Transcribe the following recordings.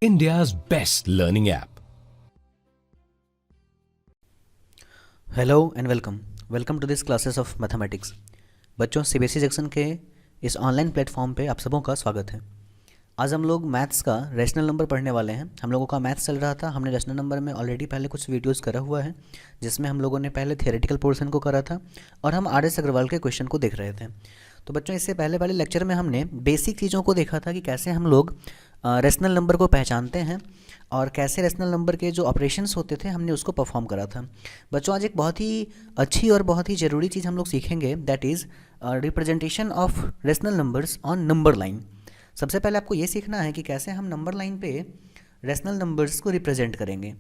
India's best learning app. Hello and welcome to this classes of mathematics. बच्चों, CBSE section के इस online platform पे आप सबों का स्वागत है। आज हम लोग मैथ्स का रैशनल नंबर पढ़ने वाले हैं। हम लोगों का मैथ्स चल रहा था, हमने रैशनल नंबर में ऑलरेडी पहले कुछ वीडियोस करा हुआ है, जिसमें हम लोगों ने पहले थियोरेटिकल पोर्शन को करा था और हम आर.एस. अग्रवाल के क्वेश्चन को देख रहे थे। तो बच्चों, इससे पहले वाले लेक्चर में हमने बेसिक चीज़ों को देखा था कि कैसे हम लोग रैशनल नंबर को पहचानते हैं और कैसे रैशनल नंबर के जो ऑपरेशंस होते थे हमने उसको परफॉर्म करा था। बच्चों, आज एक बहुत ही अच्छी और बहुत ही ज़रूरी चीज़ हम लोग सीखेंगे, that is representation of rational numbers on number line. सबसे पहले आपको ये सीखना है कि कैसे हम नंबर लाइन पे रैशनल नंबर्स को रिप्रेजेंट करेंगे।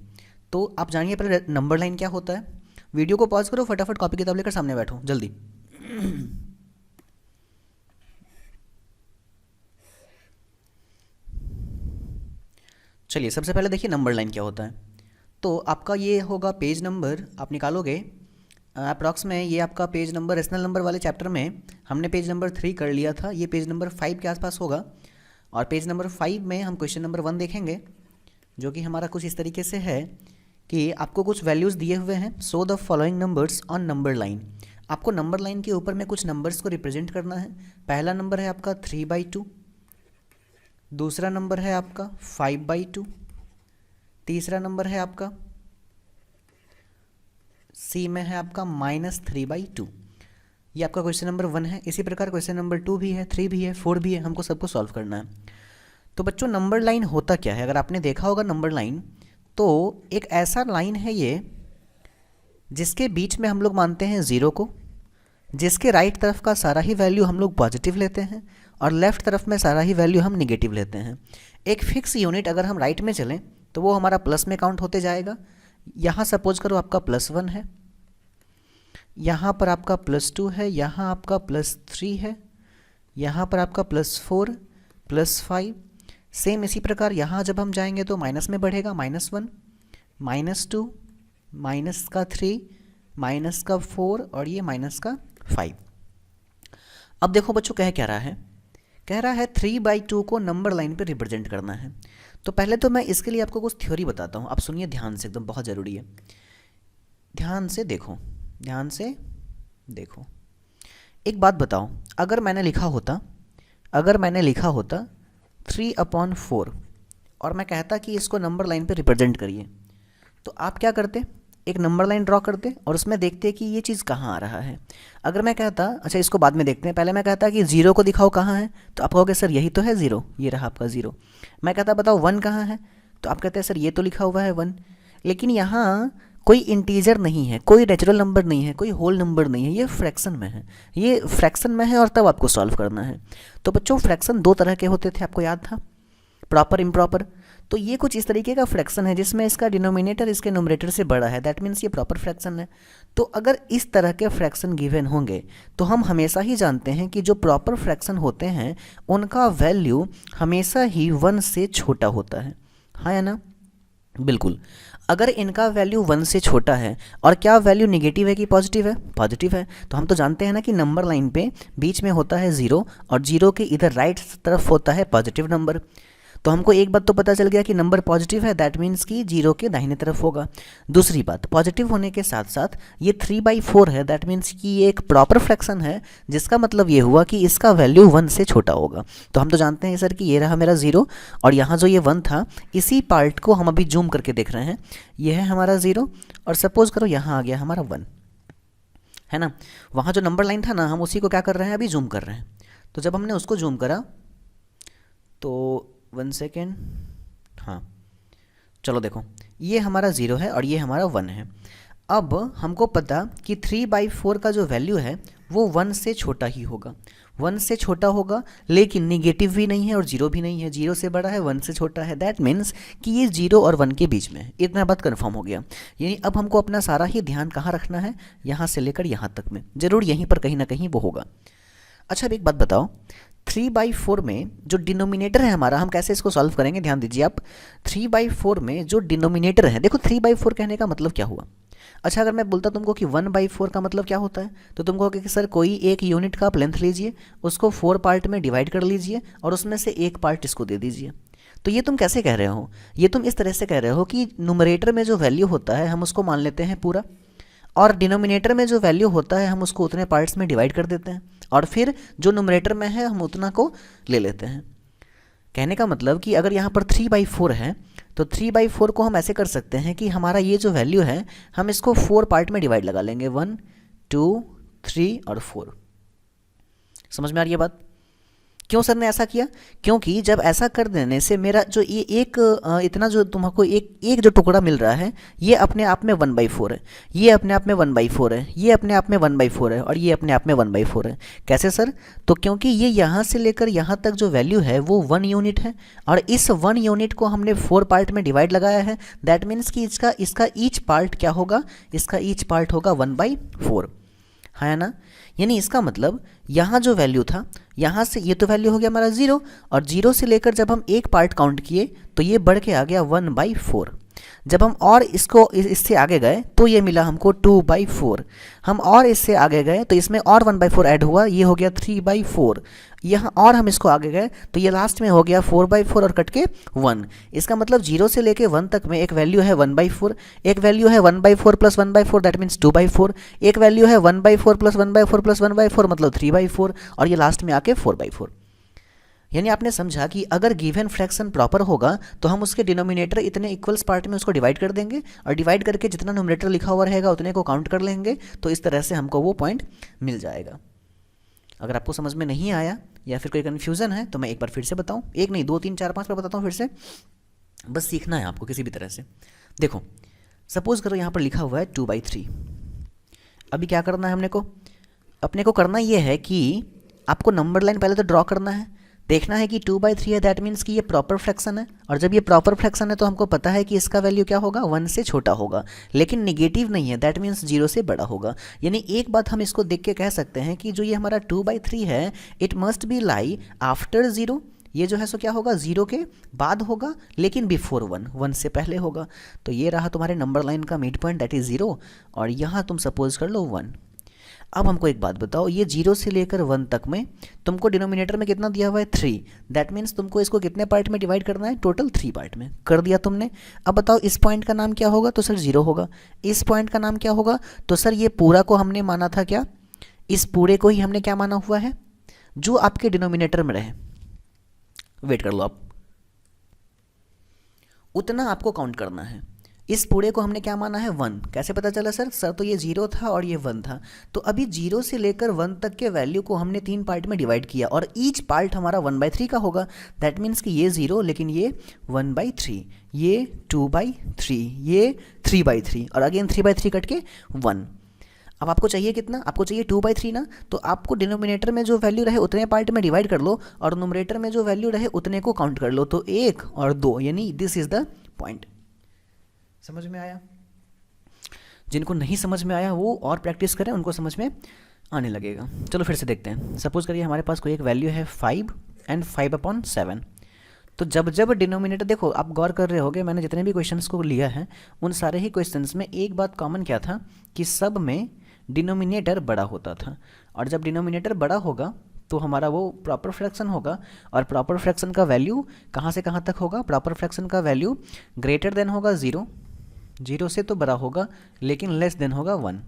तो आप जानिए पहले नंबर लाइन क्या होता है। वीडियो को पॉज करो, फटाफट कॉपी किताब लेकर सामने बैठो जल्दी। चलिए, सबसे पहले देखिए नंबर लाइन क्या होता है। तो आपका ये होगा पेज नंबर, आप निकालोगे अप्रॉक्स में, ये आपका पेज नंबर रैशनल नंबर वाले चैप्टर में हमने पेज नंबर 3 कर लिया था, ये पेज नंबर 5 के आसपास होगा। और पेज नंबर 5 में हम क्वेश्चन नंबर 1 देखेंगे, जो कि हमारा कुछ इस तरीके से है कि आपको कुछ वैल्यूज़ दिए हुए हैं। So the following numbers on number line. आपको नंबर लाइन के ऊपर में कुछ नंबर्स को रिप्रेजेंट करना है। पहला नंबर है आपका 3/2, दूसरा नंबर है आपका 5/2, तीसरा नंबर है आपका सी में है आपका -3/2। ये आपका क्वेश्चन नंबर 1 है। इसी प्रकार क्वेश्चन नंबर 2 भी है, 3 भी है, 4 भी है, हमको सबको सॉल्व करना है। तो बच्चों, नंबर लाइन होता क्या है? अगर आपने देखा होगा नंबर लाइन, तो एक ऐसा लाइन है ये जिसके बीच में हम लोग मानते हैं ज़ीरो को, जिसके राइट तरफ का सारा ही वैल्यू हम लोग पॉजिटिव लेते हैं और लेफ्ट तरफ में सारा ही वैल्यू हम निगेटिव लेते हैं। एक फिक्स यूनिट अगर हम राइट में चलें तो वो हमारा प्लस में काउंट होते जाएगा। यहाँ सपोज करो आपका +1 है, यहाँ पर आपका +2 है, यहाँ आपका +3 है, यहाँ पर आपका +4, +5। सेम इसी प्रकार यहाँ जब हम जाएंगे तो माइनस में बढ़ेगा, -1, -2, -3, -4 और ये -5। अब देखो बच्चों, कह क्या रहा है? कह रहा है 3/2 को नंबर लाइन पे रिप्रेजेंट करना है। तो पहले तो मैं इसके लिए आपको कुछ थ्योरी बताता हूँ। आप सुनिए ध्यान से, एकदम बहुत ज़रूरी है। ध्यान से देखो, ध्यान से देखो। एक बात बताओ, अगर मैंने लिखा होता 3/4 और मैं कहता कि इसको नंबर लाइन पे रिप्रेजेंट करिए, तो आप क्या करते? एक नंबर लाइन ड्रॉ करते और उसमें देखते कि ये चीज़ कहाँ आ रहा है। अगर मैं कहता, अच्छा इसको बाद में देखते हैं, पहले मैं कहता कि 0 को दिखाओ कहाँ है, तो आप कहोगे सर यही तो है 0, ये रहा आपका 0। मैं कहता बताओ 1 कहाँ है, तो आप कहते हैं सर ये तो लिखा हुआ है 1। लेकिन यहाँ कोई इंटीजर नहीं है, कोई नेचुरल नंबर नहीं है, कोई होल नंबर नहीं है, ये फ्रैक्शन में है। ये फ्रैक्शन में है और तब आपको सॉल्व करना है। तो बच्चों, फ्रैक्शन 2 तरह के होते थे, आपको याद था, प्रॉपर, इम्प्रॉपर। तो ये कुछ इस तरीके का फ्रैक्शन है जिसमें इसका डिनोमिनेटर इसके न्यूमरेटर से बड़ा है, दैट मीन्स ये प्रॉपर फ्रैक्शन है। तो अगर इस तरह के फ्रैक्शन गिवन होंगे तो हम हमेशा ही जानते हैं कि जो प्रॉपर फ्रैक्शन होते हैं उनका वैल्यू हमेशा ही 1 से छोटा होता है। हाँ या ना? बिल्कुल। अगर इनका वैल्यू 1 से छोटा है और क्या वैल्यू निगेटिव है कि पॉजिटिव है? पॉजिटिव है। तो हम तो जानते हैं ना कि नंबर लाइन पे बीच में होता है 0 और 0 के इधर राइट तरफ होता है पॉजिटिव नंबर। तो हमको एक बात तो पता चल गया कि नंबर पॉजिटिव है, दैट मीन्स कि 0 के दाहिने तरफ होगा। दूसरी बात, पॉजिटिव होने के साथ साथ ये 3/4 है, दैट मीन्स कि ये एक प्रॉपर फ्रैक्शन है, जिसका मतलब ये हुआ कि इसका वैल्यू 1 से छोटा होगा। तो हम तो जानते हैं सर कि ये रहा मेरा 0 और यहाँ जो ये 1 था, इसी पार्ट को हम अभी जूम करके देख रहे हैं। ये है हमारा 0 और सपोज करो यहाँ आ गया हमारा 1, है ना? वहाँ जो नंबर लाइन था ना, हम उसी को क्या कर रहे हैं, अभी जूम कर रहे हैं। तो जब हमने उसको जूम करा तो 1 सेकेंड, हाँ चलो देखो, ये हमारा 0 है और ये हमारा 1 है। अब हमको पता कि 3/4 का जो वैल्यू है वो 1 से छोटा ही होगा, 1 से छोटा होगा, लेकिन निगेटिव भी नहीं है और 0 भी नहीं है। 0 से बड़ा है, 1 से छोटा है, दैट मीन्स कि ये 0 और 1 के बीच में है। इतना बात कन्फर्म हो गया। यानी अब हमको अपना सारा ही ध्यान कहाँ रखना है? यहाँ से लेकर यहाँ तक में, ज़रूर यहीं पर कहीं ना कहीं वो होगा। अच्छा, अब एक बात बताओ, 3/4 में जो डिनोमिनेटर है हमारा, हम कैसे इसको सॉल्व करेंगे? ध्यान दीजिए आप। 3/4 में जो डिनोमिनेटर है, देखो 3/4 कहने का मतलब क्या हुआ? अच्छा, अगर मैं बोलता तुमको कि 1/4 का मतलब क्या होता है, तो तुम कहोगे कि सर कोई एक यूनिट का आप लेंथ लीजिए, उसको 4 पार्ट में डिवाइड कर लीजिए और उसमें से एक पार्ट इसको दे दीजिए। तो ये तुम कैसे कह रहे हो? ये तुम इस तरह से कह रहे हो कि नुमरेटर में जो वैल्यू होता है हम उसको मान लेते हैं पूरा, और डिनोमिनेटर में जो वैल्यू होता है हम उसको उतने पार्ट्स में डिवाइड कर देते हैं, और फिर जो नुमरेटर में है हम उतना को ले लेते हैं। कहने का मतलब कि अगर यहाँ पर 3/4 है तो 3/4 को हम ऐसे कर सकते हैं कि हमारा ये जो वैल्यू है हम इसको 4 पार्ट में डिवाइड लगा लेंगे, 1 2 3 और 4। समझ में आ रही है बात? क्यों सर ने ऐसा किया? क्योंकि जब ऐसा कर देने से मेरा जो ये इतना जो तुमको एक जो टुकड़ा मिल रहा है ये अपने आप में 1/4 है, ये अपने आप में 1/4 है, ये अपने आप में 1/4 है, और ये अपने आप में 1/4 है। कैसे सर? तो क्योंकि ये यहाँ से लेकर यहाँ तक जो वैल्यू है वो 1 यूनिट है, और इस 1 यूनिट को हमने 4 पार्ट में डिवाइड लगाया है। दैट मीन्स कि इसका ईच पार्ट क्या होगा? इसका ईच पार्ट होगा 1/4, है ना? यानी इसका मतलब यहाँ जो वैल्यू था, यहाँ से ये तो वैल्यू हो गया हमारा 0, और 0 से लेकर जब हम एक पार्ट काउंट किए तो ये बढ़ के आ गया 1/4। जब हम और इससे आगे गए तो ये मिला हमको 2/4। हम और इससे आगे गए तो इसमें और 1/4 ऐड हुआ, ये हो गया 3/4। यहाँ और हम इसको आगे गए तो ये लास्ट में हो गया 4/4 और कट के 1। इसका मतलब 0 से लेके 1 तक में एक वैल्यू है 1/4, एक वैल्यू है 1/4 प्लस 1/4 दैट मीन्स 2/4, एक वैल्यू है 1/4 प्लस 1/4 प्लस 1/4 मतलब 3/4, और ये लास्ट में आके 4/4। यानी आपने समझा कि अगर गिवन फ्रैक्शन प्रॉपर होगा तो हम उसके डिनोमिनेटर इतने इक्वल्स पार्ट में उसको डिवाइड कर देंगे, और डिवाइड करके जितना न्यूमरेटर लिखा हुआ रहेगा उतने को काउंट कर लेंगे, तो इस तरह से हमको वो पॉइंट मिल जाएगा। अगर आपको समझ में नहीं आया या फिर कोई कन्फ्यूज़न है तो मैं एक बार फिर से बताऊं, एक नहीं 2 3 4 5 बार बताता हूँ फिर से, बस सीखना है आपको किसी भी तरह से। देखो सपोज करो यहाँ पर लिखा हुआ है 2/3। अभी क्या करना है अपने को करना ये है कि आपको नंबर लाइन पहले तो ड्रॉ करना है, देखना है कि 2/3 है, दैट मीन्स कि ये प्रॉपर फ्रैक्शन है, और जब ये प्रॉपर फ्रैक्शन है तो हमको पता है कि इसका वैल्यू क्या होगा? 1 से छोटा होगा, लेकिन निगेटिव नहीं है, दैट मीन्स 0 से बड़ा होगा। यानी एक बात हम इसको देख के कह सकते हैं कि जो ये हमारा 2/3 है it must be lie after 0। ये जो है सो क्या होगा? 0 के बाद होगा, लेकिन बिफोर 1 से पहले होगा। तो ये रहा तुम्हारे नंबर लाइन का मिड पॉइंट, दैट इज़ 0, और यहाँ तुम सपोज कर लो 1। अब हमको एक बात बताओ, ये 0 से लेकर 1 तक में तुमको डिनोमिनेटर में कितना दिया हुआ है? 3। दैट मीन्स तुमको इसको कितने पार्ट में डिवाइड करना है? टोटल 3 पार्ट में कर दिया तुमने। अब बताओ इस पॉइंट का नाम क्या होगा? तो सर 0 होगा। इस पॉइंट का नाम क्या होगा? तो सर ये पूरा को हमने माना था क्या? इस पूरे को ही हमने क्या माना हुआ है? जो आपके डिनोमिनेटर में रहे। वेट कर लो आप, उतना आपको काउंट करना है। इस पूरे को हमने क्या माना है? 1। कैसे पता चला सर? तो ये 0 था और ये 1 था, तो अभी 0 से लेकर 1 तक के वैल्यू को हमने 3 पार्ट में डिवाइड किया, और ईच पार्ट हमारा 1/3 का होगा। दैट मीन्स कि ये 0, लेकिन ये 1/3, ये 2/3, ये 3/3, और अगेन 3/3 कट के 1। अब आपको चाहिए कितना? आपको चाहिए 2/3 ना, तो आपको डिनोमिनेटर में जो वैल्यू रहे उतने पार्ट में डिवाइड कर लो, और न्यूमरेटर में जो वैल्यू रहे उतने को काउंट कर लो, तो 1 और 2, यानी दिस इज द पॉइंट। समझ में आया? जिनको नहीं समझ में आया वो और प्रैक्टिस करें, उनको समझ में आने लगेगा। चलो फिर से देखते हैं। सपोज करिए हमारे पास कोई एक वैल्यू है 5 एंड 5/7। तो जब डिनोमिनेटर, देखो आप गौर कर रहे होगे मैंने जितने भी क्वेश्चंस को लिया है उन सारे ही क्वेश्चंस में एक बात कॉमन क्या था कि सब में डिनोमिनेटर बड़ा होता था, और जब डिनोमिनेटर बड़ा होगा तो हमारा वो प्रॉपर फ्रैक्शन होगा, और प्रॉपर फ्रैक्शन का वैल्यू कहाँ से कहाँ तक होगा? प्रॉपर फ्रैक्शन का वैल्यू ग्रेटर देन होगा 0, 0 से तो बड़ा होगा लेकिन लेस देन होगा 1।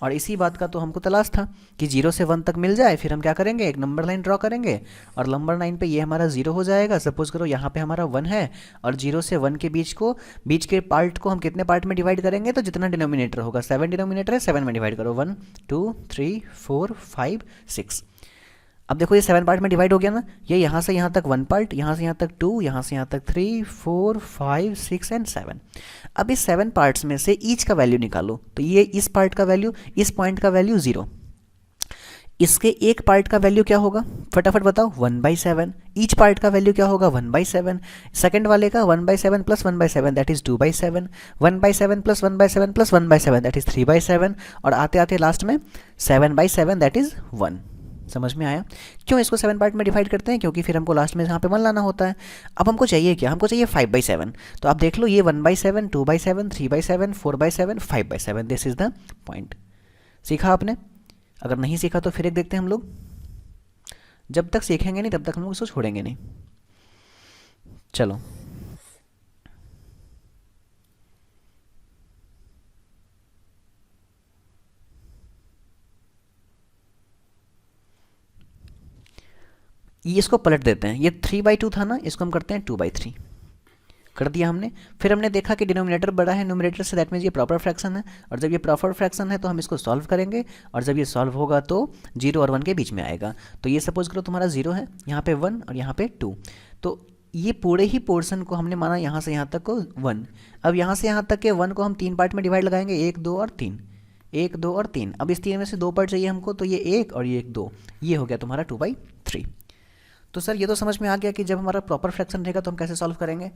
और इसी बात का तो हमको तलाश था कि 0 से 1 तक मिल जाए, फिर हम क्या करेंगे? एक नंबर लाइन ड्रॉ करेंगे, और नंबर लाइन पे ये हमारा 0 हो जाएगा। सपोज करो यहाँ पे हमारा 1 है, और 0 से 1 के बीच के पार्ट को हम कितने पार्ट में डिवाइड करेंगे? तो जितना डिनोमिनेटर होगा, 7 डिनोमिनेटर है, 7 में डिवाइड करो, 1 2 3 4 5 6। अब देखो ये 7 पार्ट में डिवाइड हो गया ना, ये यहाँ से यहाँ तक 1 पार्ट, यहाँ से यहाँ तक 2, यहाँ से यहाँ तक 3 4 5 6 एंड 7। अब इस 7 पार्ट्स में से ईच का वैल्यू निकालो, तो ये इस पार्ट का वैल्यू, इस पॉइंट का वैल्यू 0, इसके एक पार्ट का वैल्यू क्या होगा? फटाफट बताओ। 1/7। ईच पार्ट का वैल्यू क्या होगा? 1/7। सेकंड वाले का 1/7 plus 1/7 that is 2/7, 1/7 plus 1/7 plus 1/7 that is 3/7, और आते आते लास्ट में 7/7 दैट इज 1। समझ में आया? क्यों इसको 7 पार्ट में डिवाइड करते हैं? क्योंकि फिर हमको लास्ट में यहाँ पे 1 लाना होता है। अब हमको चाहिए क्या? हमको चाहिए 5/7। तो आप देख लो ये 1/7, 2/7, 3/7, 4/7, 5/7, दिस इज द पॉइंट। सीखा आपने? अगर नहीं सीखा तो फिर एक देखते हैं हम लोग। जब तक सीखेंगे नहीं तब तक हम लोग इसको छोड़ेंगे नहीं। चलो ये इसको पलट देते हैं, ये 3/2 था ना, इसको हम करते हैं 2/3 कर दिया हमने। फिर हमने देखा कि डिनोमिनेटर बड़ा है न्यूमरेटर से, दैट मीन्स ये प्रॉपर फ्रैक्शन है, और जब ये प्रॉपर फ्रैक्शन है तो हम इसको सॉल्व करेंगे, और जब ये सॉल्व होगा तो 0 और 1 के बीच में आएगा। तो ये सपोज करो तुम्हारा 0 है, यहाँ पे 1 और यहाँ पे 2, तो ये पूरे ही पोर्शन को हमने माना यहाँ से यहाँ तक को 1। अब यहाँ से यहाँ तक के 1 को हम 3 पार्ट में डिवाइड लगाएंगे, 1 2 और 3, 1 2 और 3। अब इस 3 में से 2 पार्ट चाहिए हमको, तो ये 1 और ये 1 2, ये हो गया तुम्हारा 2/3। तो सर ये तो समझ में आ गया कि जब हमारा प्रॉपर फ्रैक्शन रहेगा तो हम कैसे सॉल्व करेंगे।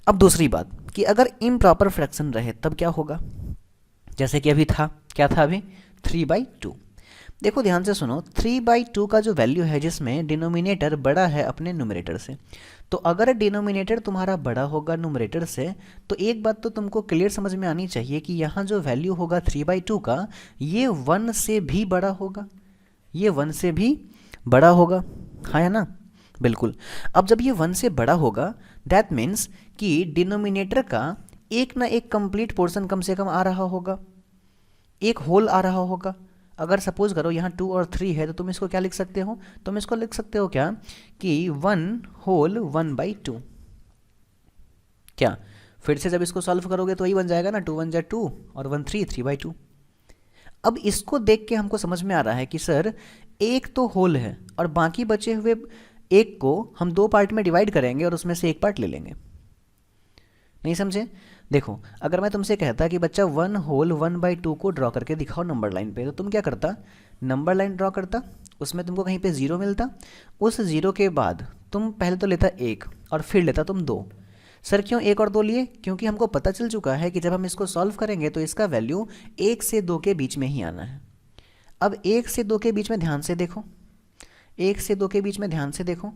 अब दूसरी बात कि अगर इम्प्रॉपर फ्रैक्शन रहे तब क्या होगा, जैसे कि अभी था, क्या था अभी 3/2। देखो ध्यान से सुनो, 3/2 का जो वैल्यू है जिसमें डिनोमिनेटर बड़ा है अपने न्यूमरेटर से, तो अगर डिनोमिनेटर तुम्हारा बड़ा होगा न्यूमरेटर से, तो एक बात तो तुमको क्लियर समझ में आनी चाहिए कि यहाँ जो वैल्यू होगा 3/2 का, ये 1 से भी बड़ा होगा, ये 1 से भी बड़ा होगा, हाँ या ना, बिल्कुल। अब जब ये 1 से बड़ा होगा दैट मीन्स कि डिनोमिनेटर का एक ना एक कंप्लीट पोर्शन कम से कम आ रहा होगा, एक होल आ रहा होगा। अगर सपोज करो यहाँ 2 और 3 है तो तुम इसको क्या लिख सकते हो, तुम इसको लिख सकते हो क्या कि 1 होल 1/2। क्या फिर से जब इसको सॉल्व करोगे तो वही बन जाएगा ना, 2 1 जा 2 और 1 3, 3/2। अब इसको देख के हमको समझ में आ रहा है कि सर एक तो होल है और बाकी बचे हुए एक को हम 2 पार्ट में डिवाइड करेंगे और उसमें से एक पार्ट ले लेंगे। नहीं समझे? देखो अगर मैं तुमसे कहता कि बच्चा 1 होल 1/2 को ड्रॉ करके दिखाओ नंबर लाइन पे, तो तुम क्या करता, नंबर लाइन ड्रॉ करता, उसमें तुमको कहीं पे 0 मिलता, उस 0 के बाद तुम पहले तो लेता 1 और फिर लेता तुम 2। सर क्यों 1 और 2 लिए? क्योंकि हमको पता चल चुका है कि जब हम इसको सॉल्व करेंगे तो इसका वैल्यू 1 से 2 के बीच में ही आना है। अब 1 से 2 के बीच में ध्यान से देखो, 1 से 2 के बीच में ध्यान से देखो,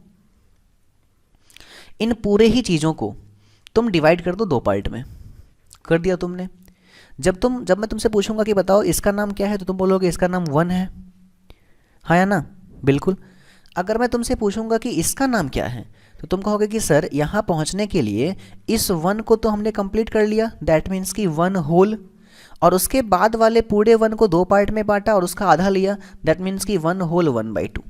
इन पूरे ही चीज़ों को तुम डिवाइड कर दो 2 पार्ट में, कर दिया तुमने। जब मैं तुमसे पूछूंगा कि बताओ इसका नाम क्या है, तो तुम बोलोगे इसका नाम 1 है, हाँ या ना, बिल्कुल। अगर मैं तुमसे पूछूंगा कि इसका नाम क्या है, तो तुम कहोगे कि सर यहाँ पहुँचने के लिए इस 1 को तो हमने कंप्लीट कर लिया, दैट मीन्स कि 1 होल, और उसके बाद वाले पूरे 1 को 2 पार्ट में बांटा और उसका आधा लिया, दैट मीन्स कि 1 होल 1/2।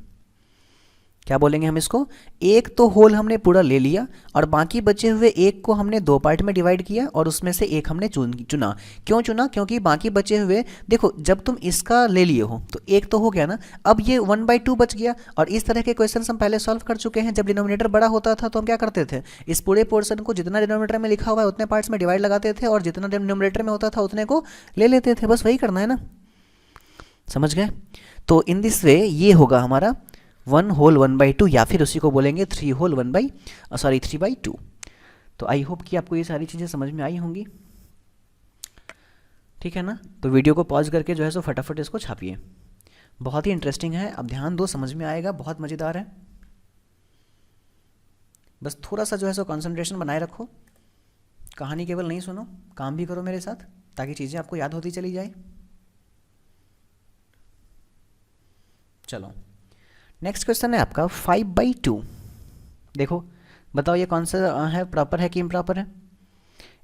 क्या बोलेंगे हम इसको, एक तो होल हमने पूरा ले लिया और बाकी बचे हुए एक को हमने 2 पार्ट में डिवाइड किया और उसमें से एक हमने चुना। क्यों चुना? क्योंकि बाकी बचे हुए, देखो जब तुम इसका ले लिए हो तो एक तो हो गया ना, अब ये 1/2 बच गया। और इस तरह के क्वेश्चन हम पहले सॉल्व कर चुके हैं। जब डिनोमिनेटर बड़ा होता था तो हम क्या करते थे, इस पूरे पोर्शन को जितना डिनोमिनेटर में लिखा हुआ है उतने पार्ट्स में डिवाइड लगाते थे और जितना डिनोमिनेटर में होता था उतने को ले लेते थे, बस वही करना है ना, समझ गए? तो इन दिस वे ये होगा हमारा 1 होल 1/2, या फिर उसी को बोलेंगे 3 होल 3/2। तो आई होप कि आपको ये सारी चीज़ें समझ में आई होंगी, ठीक है ना। तो वीडियो को पॉज करके जो है सो फटाफट इसको छापिए, बहुत ही इंटरेस्टिंग है, अब ध्यान दो, समझ में आएगा, बहुत मज़ेदार है। बस थोड़ा सा जो है सो कंसंट्रेशन बनाए रखो, कहानी केवल नहीं सुनो, काम भी करो मेरे साथ, ताकि चीज़ें आपको याद होती चली जाए। चलो नेक्स्ट क्वेश्चन है आपका 5/2। देखो बताओ ये कौन सा है, प्रॉपर है कि इम्प्रॉपर है?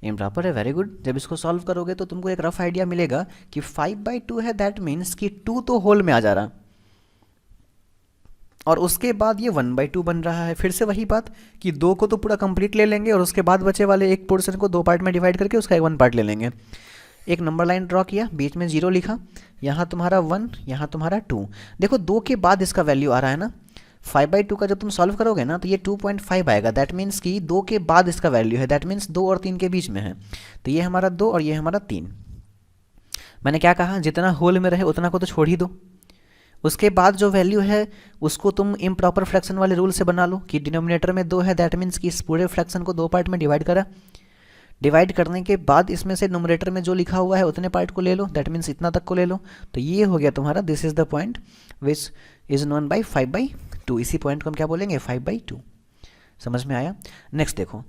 इम्प्रॉपर है, वेरी गुड। जब इसको सॉल्व करोगे तो तुमको एक रफ आइडिया मिलेगा कि 5/2 है, दैट मीन्स कि 2 तो होल में आ जा रहा और उसके बाद ये 1/2 बन रहा है। फिर से वही बात कि 2 को तो पूरा कंप्लीट ले लेंगे और उसके बाद बचे वाले एक पोर्शन को 2 पार्ट में डिवाइड करके उसका 1 पार्ट ले लेंगे। एक नंबर लाइन ड्रॉ किया, बीच में 0 लिखा, यहाँ तुम्हारा 1, यहाँ तुम्हारा 2। देखो 2 के बाद इसका वैल्यू आ रहा है ना, 5/2 का जब तुम सॉल्व करोगे ना तो ये 2.5 आएगा, दैट मीन्स कि 2 के बाद इसका वैल्यू है, दैट मीन्स 2 और 3 के बीच में है। तो ये हमारा 2 और ये हमारा 3। मैंने क्या कहा, जितना होल में रहे उतना को तो छोड़ ही दो, उसके बाद जो वैल्यू है उसको तुम इम्प्रॉपर फ्रैक्शन वाले रूल से बना लो कि डिनोमिनेटर में 2 है, दैट मीन्स कि इस पूरे फ्रैक्शन को 2 पार्ट में डिवाइड करा। डिवाइड करने के बाद इसमें से नोमरेटर में जो लिखा हुआ है उतने पार्ट को ले लो, दैट मीन्स इतना तक को ले लो। तो ये हो गया तुम्हारा, this is the point which is known by 5/2। इसी पॉइंट को हम क्या बोलेंगे, 5/2। समझ में आया? नेक्स्ट देखो,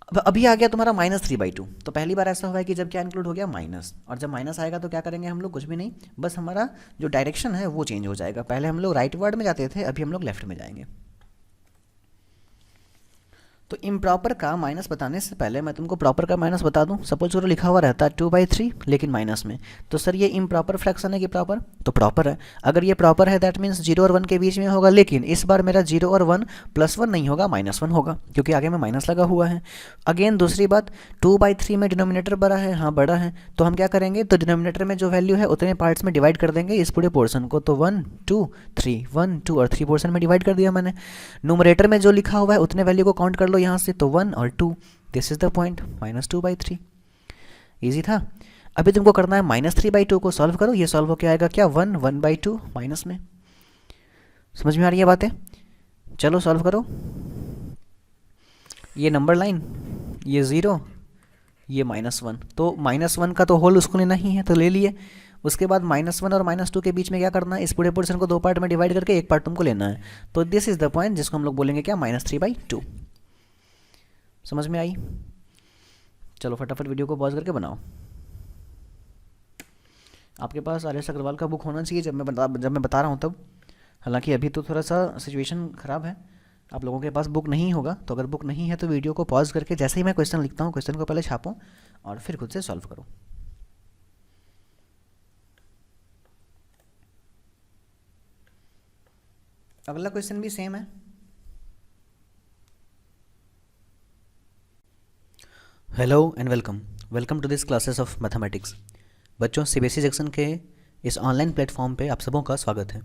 अब अभी आ गया तुम्हारा -3/2। तो पहली बार ऐसा हुआ है कि जब क्या इंक्लूड हो गया, माइनस, और जब माइनस आएगा तो क्या करेंगे हम लोग, कुछ भी नहीं, बस हमारा जो डायरेक्शन है वो चेंज हो जाएगा। पहले हम लोग राइट वर्ड में जाते थे, अभी हम लोग लेफ्ट में जाएंगे। तो इम्प्रॉपर का माइनस बताने से पहले मैं तुमको प्रॉपर का माइनस बता दूं। सपोज करो लिखा हुआ रहता है 2/3 लेकिन माइनस में, तो सर ये इम्प्रॉपर फ्रैक्शन है कि प्रॉपर? तो प्रॉपर है। अगर ये प्रॉपर है दैट मीन्स 0 और 1 के बीच में होगा, लेकिन इस बार मेरा 0 और 1 +1 नहीं होगा, -1 होगा, क्योंकि आगे में माइनस लगा हुआ है। अगेन दूसरी बात, 2/3 में डिनोमिनेटर बड़ा है, हाँ बड़ा है, तो हम क्या करेंगे, तो डिनोमिनेटर में जो वैल्यू है उतने पार्ट्स में डिवाइड कर देंगे इस पूरे पोर्शन को। तो 1 2 3 1 2 और 3 पोर्शन में डिवाइड कर दिया मैंने। न्यूमरेटर में जो लिखा हुआ है उतने वैल्यू को काउंट कर लो यहाँ से, तो 1 और 2। This is the point, -2/3। Easy था। अभी तुमको करना है -3/2 को सॉल्व करो। ये सॉल्व होकर आएगा क्या, 1/2 माइनस में। समझ में आ रही है बातें? चलो सॉल्व करो। ये नंबर लाइन, ये 0, ये -1, तो -1 का तो होल उसको लेना ही है, तो ले लिए। उसके बाद -1 और -2 के बीच में क्या करना है, इस पूरे पोर्शन को 2 पार्ट में डिवाइड करके एक पार्ट तुमको लेना है। तो दिस इज द पॉइंट जिसको हम लोग बोलेंगे क्या, -3/2। समझ में आई? चलो फटाफट वीडियो को पॉज करके बनाओ। आपके पास आर एस अग्रवाल का बुक होना चाहिए जब मैं बता रहा हूँ तब। हालांकि अभी तो थोड़ा सा सिचुएशन ख़राब है, आप लोगों के पास बुक नहीं होगा, तो अगर बुक नहीं है तो वीडियो को पॉज करके जैसे ही मैं क्वेश्चन लिखता हूँ क्वेश्चन को पहले छापो और फिर खुद से सॉल्व करो। अगला क्वेश्चन भी सेम है। Hello and welcome to this classes of mathematics. बच्चों, सीबीएसई सेक्शन के इस ऑनलाइन प्लेटफॉर्म पे आप सबों का स्वागत है।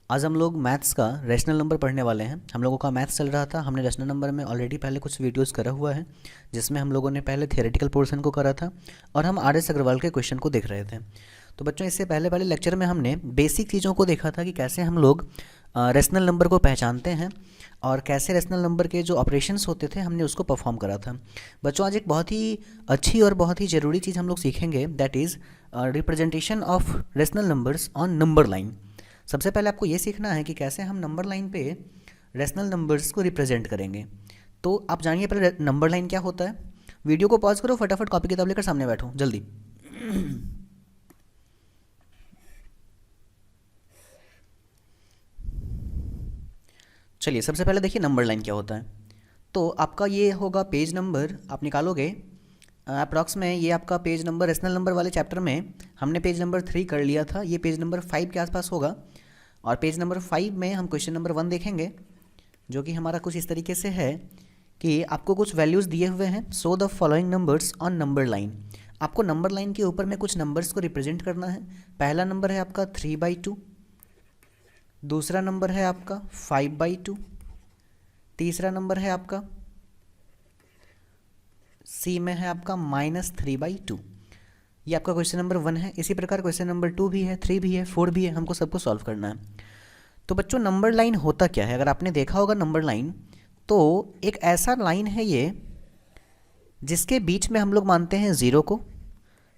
आज हम लोग मैथ्स का रैशनल नंबर पढ़ने वाले हैं। हम लोगों का मैथ्स चल रहा था, हमने रैशनल नंबर में ऑलरेडी पहले कुछ वीडियोस करा हुआ है, जिसमें हम लोगों ने पहले थियोरेटिकल पोर्शन को करा था और हम आर एस अग्रवाल के क्वेश्चन को देख रहे थे। तो बच्चों, इससे पहले लेक्चर में हमने बेसिक चीज़ों को देखा था कि कैसे हम लोग रैशनल नंबर को पहचानते हैं और कैसे रैशनल नंबर के जो ऑपरेशंस होते थे हमने उसको परफॉर्म करा था। बच्चों, आज एक बहुत ही अच्छी और बहुत ही ज़रूरी चीज़ हम लोग सीखेंगे, that is representation of rational numbers on number line. सबसे पहले आपको ये सीखना है कि कैसे हम नंबर लाइन पे रैशनल नंबर्स को रिप्रेजेंट करेंगे। तो आप जानिए पहले नंबर लाइन क्या होता है। वीडियो को पॉज करो, फटाफट कॉपी किताब लेकर सामने बैठो जल्दी। चलिए सबसे पहले देखिए नंबर लाइन क्या होता है। तो आपका ये होगा पेज नंबर, आप निकालोगे अप्रॉक्स में, ये आपका पेज नंबर रैशनल नंबर वाले चैप्टर में हमने पेज नंबर 3 कर लिया था, ये पेज नंबर 5 के आसपास होगा। और पेज नंबर 5 में हम क्वेश्चन नंबर 1 देखेंगे, जो कि हमारा कुछ इस तरीके से है कि आपको कुछ वैल्यूज़ दिए हुए हैं, so the following numbers on number line. आपको नंबर लाइन के ऊपर में कुछ नंबर्स को रिप्रेजेंट करना है। पहला नंबर है आपका 3/2, दूसरा नंबर है आपका 5/2, तीसरा नंबर है आपका सी में है आपका -3/2। ये आपका क्वेश्चन नंबर 1 है। इसी प्रकार क्वेश्चन नंबर 2 भी है, 3 भी है, 4 भी है, हमको सबको सॉल्व करना है। तो बच्चों, नंबर लाइन होता क्या है? अगर आपने देखा होगा नंबर लाइन, तो एक ऐसा लाइन है ये जिसके बीच में हम लोग मानते हैं 0 को,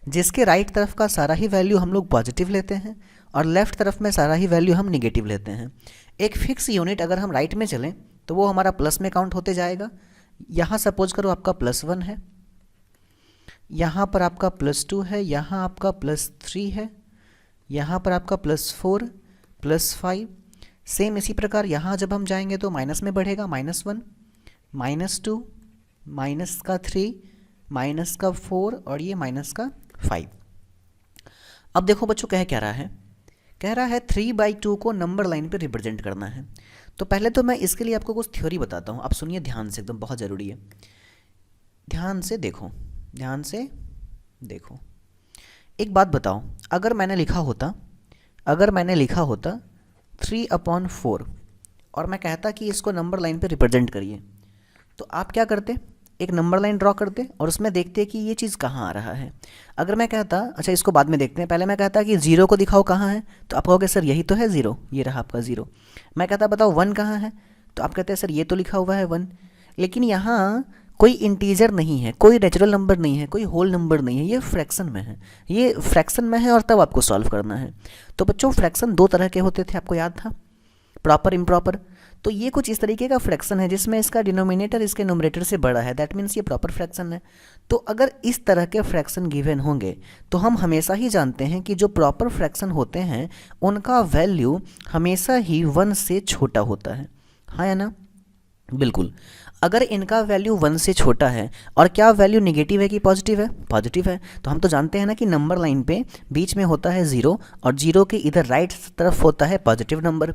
जिसके राइट तरफ का सारा ही वैल्यू हम लोग पॉजिटिव लेते हैं और लेफ्ट तरफ में सारा ही वैल्यू हम निगेटिव लेते हैं। एक फिक्स यूनिट अगर हम राइट में चलें तो वो हमारा प्लस में काउंट होते जाएगा। यहाँ सपोज करो आपका +1 है, यहाँ पर आपका +2 है, यहाँ आपका +3 है, यहाँ पर आपका +4 +5। सेम इसी प्रकार यहाँ जब हम जाएंगे तो माइनस में बढ़ेगा, -1 -2 -3 -4 और ये -5। अब देखो बच्चों कह क्या रहा है, कह रहा है 3/2 को नंबर लाइन पे रिप्रेजेंट करना है। तो पहले तो मैं इसके लिए आपको कुछ थ्योरी बताता हूँ, आप सुनिए ध्यान से, एकदम बहुत ज़रूरी है। ध्यान से देखो, ध्यान से देखो। एक बात बताओ, अगर मैंने लिखा होता 3/4 और मैं कहता कि इसको नंबर लाइन पे रिप्रेजेंट करिए, तो आप क्या करते, एक नंबर लाइन ड्रॉ करते और उसमें देखते कि ये चीज़ कहाँ आ रहा है। अगर मैं कहता, अच्छा इसको बाद में देखते हैं, पहले मैं कहता कि 0 को दिखाओ कहाँ है, तो आप कहोगे सर यही तो है 0, ये रहा आपका 0। मैं कहता बताओ 1 कहाँ है, तो आप कहते हैं सर ये तो लिखा हुआ है 1, लेकिन यहाँ कोई इंटीजर नहीं है, कोई नेचुरल नंबर नहीं है, कोई होल नंबर नहीं है, ये फ्रैक्शन में है, ये फ्रैक्शन में है और तब आपको सॉल्व करना है। तो बच्चों फ्रैक्शन 2 तरह के होते थे, आपको याद था, प्रॉपर इम्प्रॉपर। तो ये कुछ इस तरीके का फ्रैक्शन है जिसमें इसका डिनोमिनेटर इसके न्यूमरेटर से बड़ा है, दैट मीन्स ये प्रॉपर फ्रैक्शन है। तो अगर इस तरह के फ्रैक्शन गिवन होंगे तो हम हमेशा ही जानते हैं कि जो प्रॉपर फ्रैक्शन होते हैं उनका वैल्यू हमेशा ही 1 से छोटा होता है, हाँ या ना? बिल्कुल। अगर इनका वैल्यू 1 से छोटा है और क्या वैल्यू निगेटिव है कि पॉजिटिव है? पॉजिटिव है। तो हम तो जानते हैं ना कि नंबर लाइन पे बीच में होता है 0 और 0 के इधर राइट तरफ होता है पॉजिटिव नंबर।